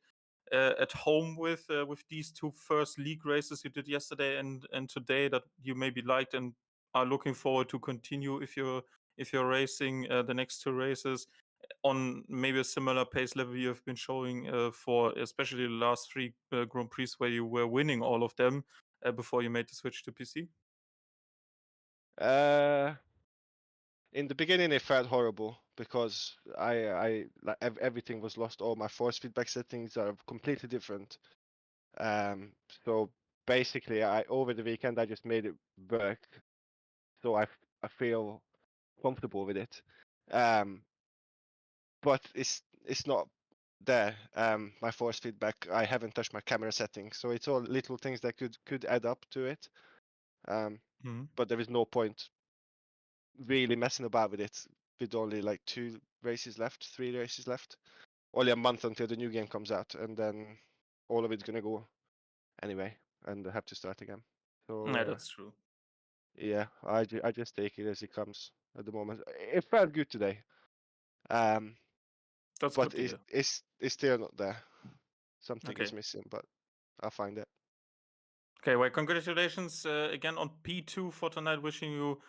S2: at home with these two first league races you did yesterday and today that you maybe liked and are looking forward to continue if you're racing the next two races on maybe a similar pace level you have been showing for especially the last three Grand Prix where you were winning all of them before you made the switch to PC?
S4: In the beginning, it felt horrible because I like everything was lost. All my force feedback settings are completely different. So basically, over the weekend I just made it work, so I feel comfortable with it. But it's not there. My force feedback, I haven't touched my camera settings, so it's all little things that could add up to it.
S2: Mhm.
S4: But there is no point really messing about with it with only like 3 races left. Only a month until the new game comes out, and then all of it's gonna go anyway, and I have to start again. So
S2: Yeah, that's true.
S4: yeah, I just take it as it comes at the moment. It felt good today,
S2: That's
S4: but
S2: good to hear.
S4: it's still not there. Something is
S2: Okay.
S4: missing, but I'll find it.
S2: Okay, well, congratulations again on P2 for tonight. Wishing you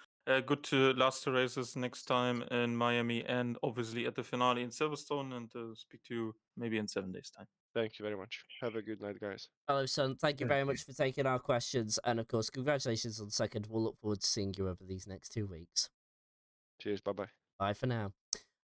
S2: good to last two races next time in Miami and obviously at the finale in Silverstone, and speak to you maybe in 7 days' time.
S4: Thank you very much. Have a good night, guys.
S1: Hello, son. Thank you very much for taking our questions. And of course, congratulations on second. We'll look forward to seeing you over these next 2 weeks.
S4: Cheers. Bye bye.
S1: Bye for now.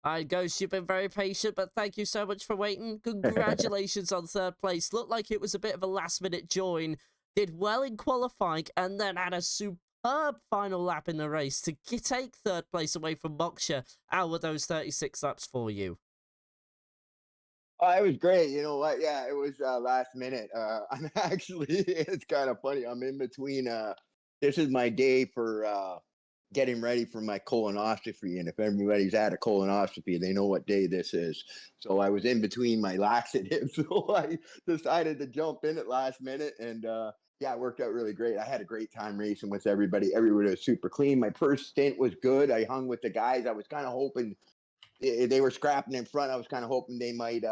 S1: All right, Ghost, you've been very patient, but thank you so much for waiting. Congratulations on third place. Looked like it was a bit of a last-minute join. Did well in qualifying and then had a superb final lap in the race to take third place away from Moksha. How were those 36 laps for you?
S5: Oh, it was great. You know what? Yeah, it was last minute. I'm actually, it's kind of funny. I'm in between. This is my day for getting ready for my colonoscopy. And if everybody's had a colonoscopy, they know what day this is. So I was in between my laxatives. So I decided to jump in at last minute. And yeah, it worked out really great. I had a great time racing with everybody. Everybody was super clean. My first stint was good. I hung with the guys. I was kind of hoping they were scrapping in front. I was kind of hoping they might,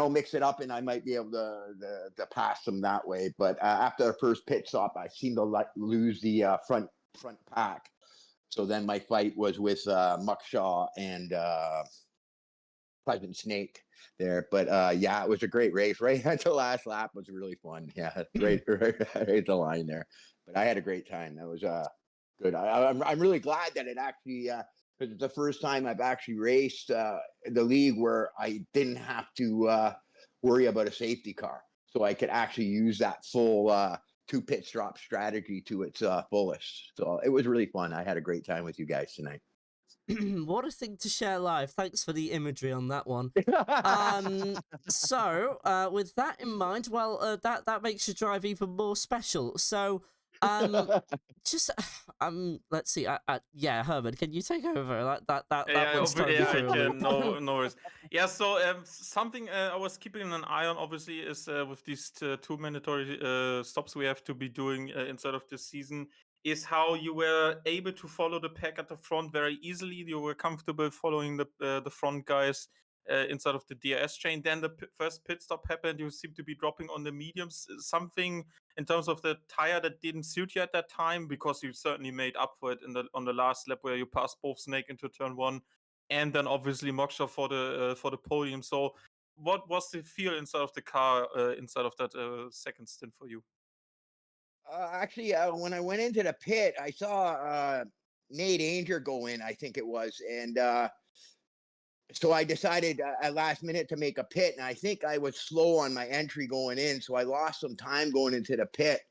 S5: mix it up, and I might be able to pass them that way. But after the first pit stop, I seemed to lose the front pack. So then my fight was with Muckshaw and Pleasant Snake there. But yeah, it was a great race. Right at the last lap was really fun. Yeah, right at the line there. But I had a great time. That was good. I'm really glad that it actually, because it's the first time I've actually raced the league where I didn't have to worry about a safety car. So I could actually use that full 2 pit stop strategy to its fullest. So it was really fun. I had a great time with you guys tonight.
S1: What a thing to share live. Thanks for the imagery on that one. So, with that in mind, well, that makes your drive even more special. So, just let's see. Yeah, Herman, can you take over? That one's totally
S2: I
S1: through a
S2: can.
S1: loop.
S2: No worries. Yeah. So something I was keeping an eye on, obviously, is with these 2 mandatory stops we have to be doing inside of this season, is how you were able to follow the pack at the front very easily. You were comfortable following the front guys inside of the DRS chain. Then the first pit stop happened. You seem to be dropping on the mediums. Something in terms of the tire that didn't suit you at that time, because you certainly made up for it on the last lap where you passed both Snake into turn 1, and then obviously Moksha for the podium. So what was the feel inside of the car inside of that second stint for you?
S5: Actually, when I went into the pit, I saw Nate Anger go in, I think it was. And so I decided at last minute to make a pit. And I think I was slow on my entry going in. So I lost some time going into the pit.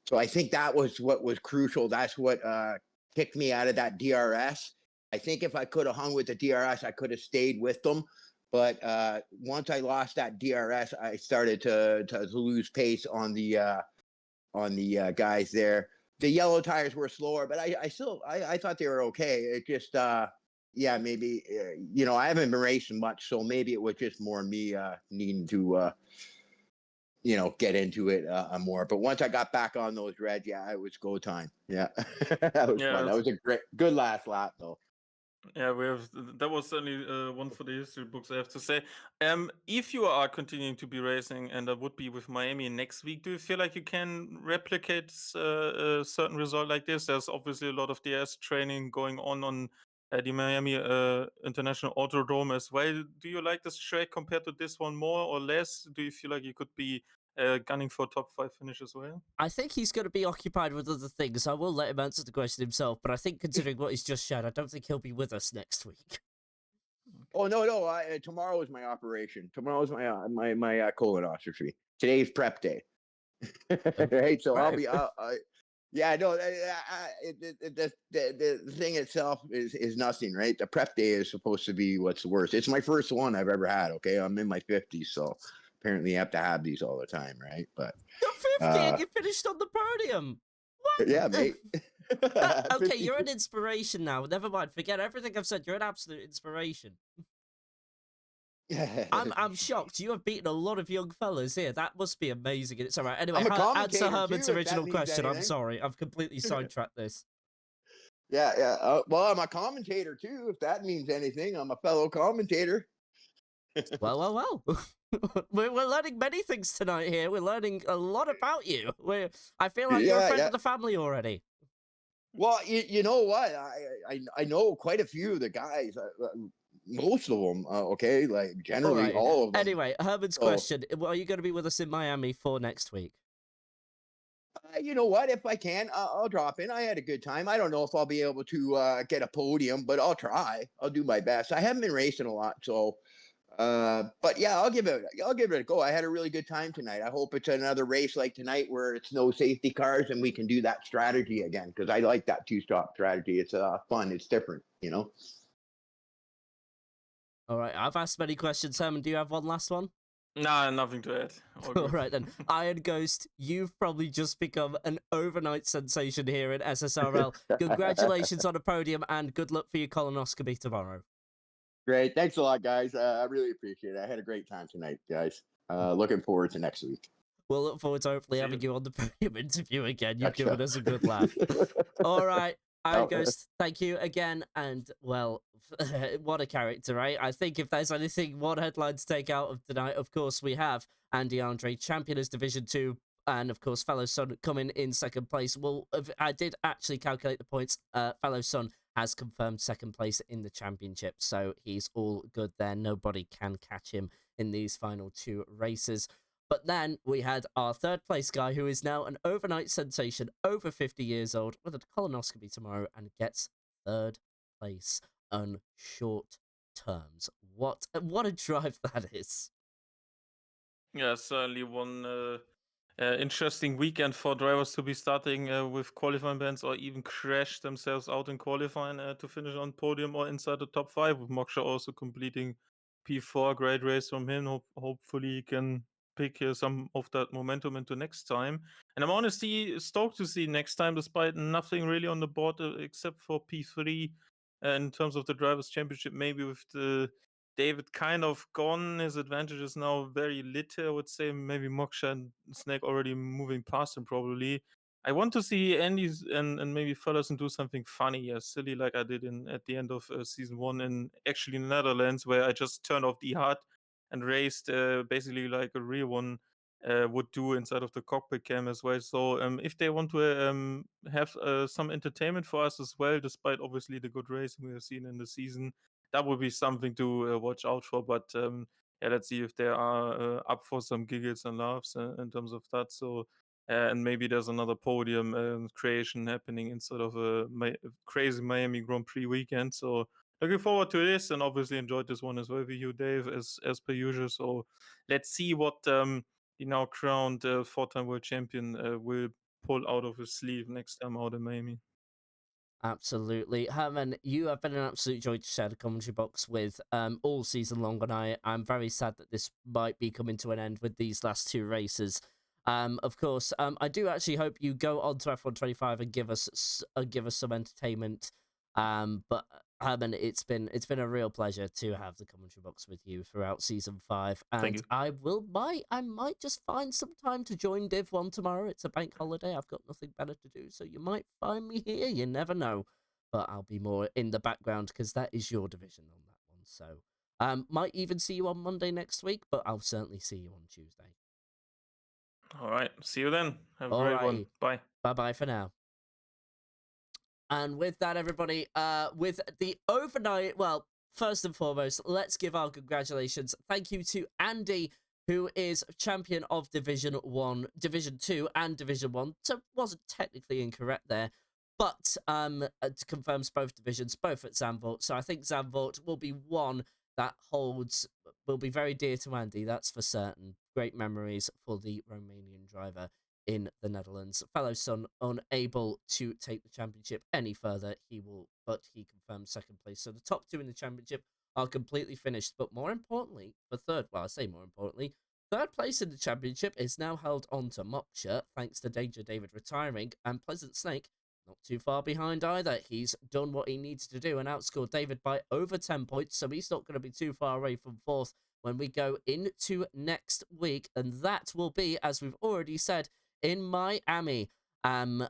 S5: So I think that was what was crucial. That's what kicked me out of that DRS. I think if I could have hung with the DRS, I could have stayed with them. But once I lost that DRS, I started to lose pace on the guys there. The yellow tires were slower, but I still thought they were okay. It just yeah, maybe I haven't been racing much, so maybe it was just more me needing to get into it more. But once I got back on those reds, yeah, it was go time. Yeah, that was fun. That was a good last lap though.
S2: Yeah, that was certainly one for the history books, I have to say. If you are continuing to be racing, and that would be with Miami next week, do you feel like you can replicate a certain result like this? There's obviously a lot of DS training going on the Miami International Autodrome as well. Do you like this track compared to this one more or less? Do you feel like you could be gunning for a top 5 finish as well?
S1: I think he's going to be occupied with other things. I will let him answer the question himself, but I think considering what he's just shared, I don't think he'll be with us next week.
S5: Oh no! Tomorrow is my operation. Tomorrow is my colonoscopy. Today's prep day. Right, so I'll be. Yeah, no. The thing itself is nothing, right? The prep day is supposed to be what's worse. It's my first one I've ever had. Okay, I'm in my 50s, so apparently you have to have these all the time, right? But
S1: you're 50 and you finished on the podium. What?
S5: Yeah, mate.
S1: Okay, you're an inspiration now. Never mind. Forget everything I've said. You're an absolute inspiration. I'm shocked. You have beaten a lot of young fellas here. That must be amazing. It's all right. Anyway, answer Herman's original question. I'm sorry. I've completely sidetracked this.
S5: Yeah. Well, I'm a commentator too, if that means anything. I'm a fellow commentator.
S1: Well. We're learning many things tonight here. We're learning a lot about you. I feel like you're a friend of the family already.
S5: Well, you know what? I know quite a few of the guys. Most of them, okay? Like, generally, all of them.
S1: Anyway, Herman's question. Are you going to be with us in Miami for next week?
S5: You know what? If I can, I'll drop in. I had a good time. I don't know if I'll be able to get a podium, but I'll try. I'll do my best. I haven't been racing a lot, so... but yeah, I'll give it a go. I had a really good time tonight. I hope it's another race like tonight where it's no safety cars and we can do that strategy again, because I like that 2-stop strategy. It's fun. It's different,
S1: All right, I've asked many questions. Herman, do you have one last one?
S2: Nah, nothing to add.
S1: All right then. Iron Ghost, you've probably just become an overnight sensation here in SSRL. Congratulations on a podium and good luck for your colonoscopy tomorrow.
S5: Great. Thanks a lot, guys. I really appreciate it. I had a great time tonight, guys. Looking forward to next week.
S1: We'll look forward to hopefully having you on the podium interview again. You've given us a good laugh. All right. Iron
S3: Oh,
S1: Ghost, thank you again. And, well, what a character, right? I think if there's anything, one headline to take out of tonight, of course, we have Andy Andre, champion as Division 2, and, of course, Fellow Son coming in second place. Well, I did actually calculate the points. Fellow Son has confirmed second place in the championship, so he's all good there. Nobody can catch him in these final 2 races. But then we had our third place guy, who is now an overnight sensation, over 50 years old, with a colonoscopy tomorrow, and gets third place on short terms. What a drive that is.
S2: Yeah, certainly one interesting weekend for drivers to be starting with qualifying bans or even crash themselves out in qualifying to finish on podium or inside the top 5, with Moksha also completing P4. Great race from him. Hopefully he can pick some of that momentum into next time. And I'm honestly stoked to see next time, despite nothing really on the board except for P3 in terms of the Drivers' Championship, maybe with the David kind of gone. His advantage is now very little, I would say. Maybe Moksha and Snake already moving past him, probably. I want to see Andy's and maybe Ferguson do something funny, silly, like I did at the end of season 1 in actually Netherlands, where I just turned off the HUD and raced basically like a real one would do inside of the cockpit cam as well. So if they want to have some entertainment for us as well, despite obviously the good racing we have seen in the season, that would be something to watch out for. But yeah, let's see if they are up for some giggles and laughs in terms of that. So and maybe there's another podium creation happening instead of a crazy Miami Grand Prix weekend. So looking forward to this, and obviously enjoyed this one as well with you, Dave, as per usual. So let's see what the now crowned 4-time world champion will pull out of his sleeve next time out in Miami.
S1: Absolutely. Herman, you have been an absolute joy to share the commentary box with all season long, and I'm very sad that this might be coming to an end with these last 2 races. Of course, I do actually hope you go on to F125 and give us some entertainment. But Herman, it's been a real pleasure to have the commentary box with you throughout season 5,
S2: Thank
S1: and
S2: you.
S1: I might just find some time to join Div 1 tomorrow. It's a bank holiday. I've got nothing better to do, so you might find me here. You never know, but I'll be more in the background because that is your division on that one. So, might even see you on Monday next week, but I'll certainly see you on Tuesday.
S2: All right. See you then. Have a
S1: All
S2: great one.
S1: righty.
S2: Bye.
S1: Bye-bye for now. And with that, everybody, with the overnight, well, first and foremost, let's give our congratulations. Thank you to Andy, who is champion of Division 1, Division 2, and Division 1. So wasn't technically incorrect there, but it confirms both divisions, both at Zandvoort. So I think Zandvoort will be one that will be very dear to Andy, that's for certain. Great memories for the Romanian driver in the Netherlands. Fellow Son unable to take the championship any further. But he confirmed second place. So the top 2 in the championship are completely finished. But more importantly, third place in the championship is now held on to Moksha, thanks to Danger David retiring, and Pleasant Snake not too far behind either. He's done what he needs to do and outscored David by over 10 points, so he's not going to be too far away from 4th when we go into next week. And that will be, as we've already said, in Miami. And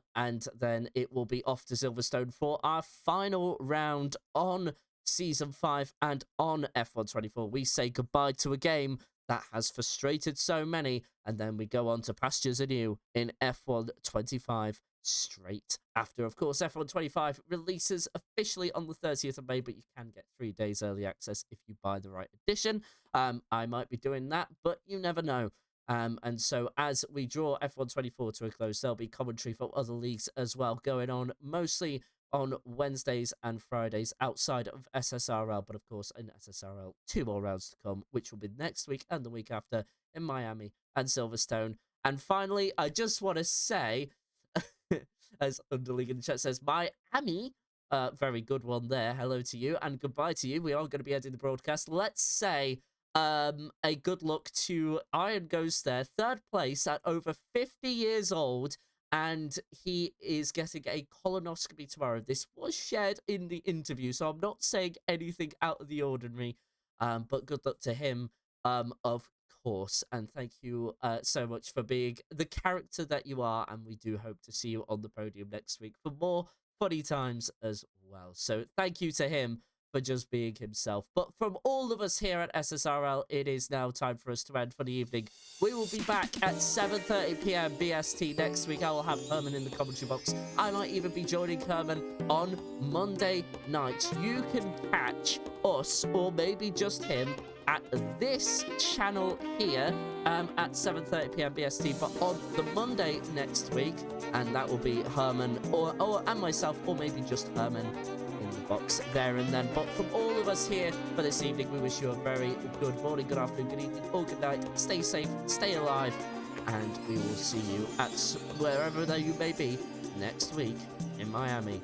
S1: then it will be off to Silverstone for our final round on Season 5 and on F124. We say goodbye to a game that has frustrated so many, and then we go on to pastures anew in F125 straight after. Of course, F125 releases officially on the 30th of May, but you can get 3 days early access if you buy the right edition. I might be doing that, but you never know. And so as we draw F124 to a close, there'll be commentary from other leagues as well going on, mostly on Wednesdays and Fridays outside of SSRL. But of course, in SSRL, 2 more rounds to come, which will be next week and the week after in Miami and Silverstone. And finally, I just want to say, as Underling in the chat says, Miami, very good one there. Hello to you and goodbye to you. We are going to be ending the broadcast. Let's say a good luck to Iron Ghost there, 3rd place at over 50 years old, and he is getting a colonoscopy tomorrow. This was shared in the interview, so I'm not saying anything out of the ordinary, but good luck to him, of course, and thank you so much for being the character that you are, and we do hope to see you on the podium next week for more funny times as well. So thank you to him for just being himself. But from all of us here at SSRL, it is now time for us to end for the evening. We will be back at 7:30 p.m. BST next week. I will have Herman in the commentary box. I might even be joining Herman on Monday night. You can catch us, or maybe just him, at this channel here at 7:30 p.m. BST, but on the Monday next week, and that will be Herman and myself, or maybe just Herman in the box there and then. But from all of us here for this evening, we wish you a very good morning, good afternoon, good evening, or good night. Stay safe, stay alive, and we will see you at wherever you may be next week in Miami.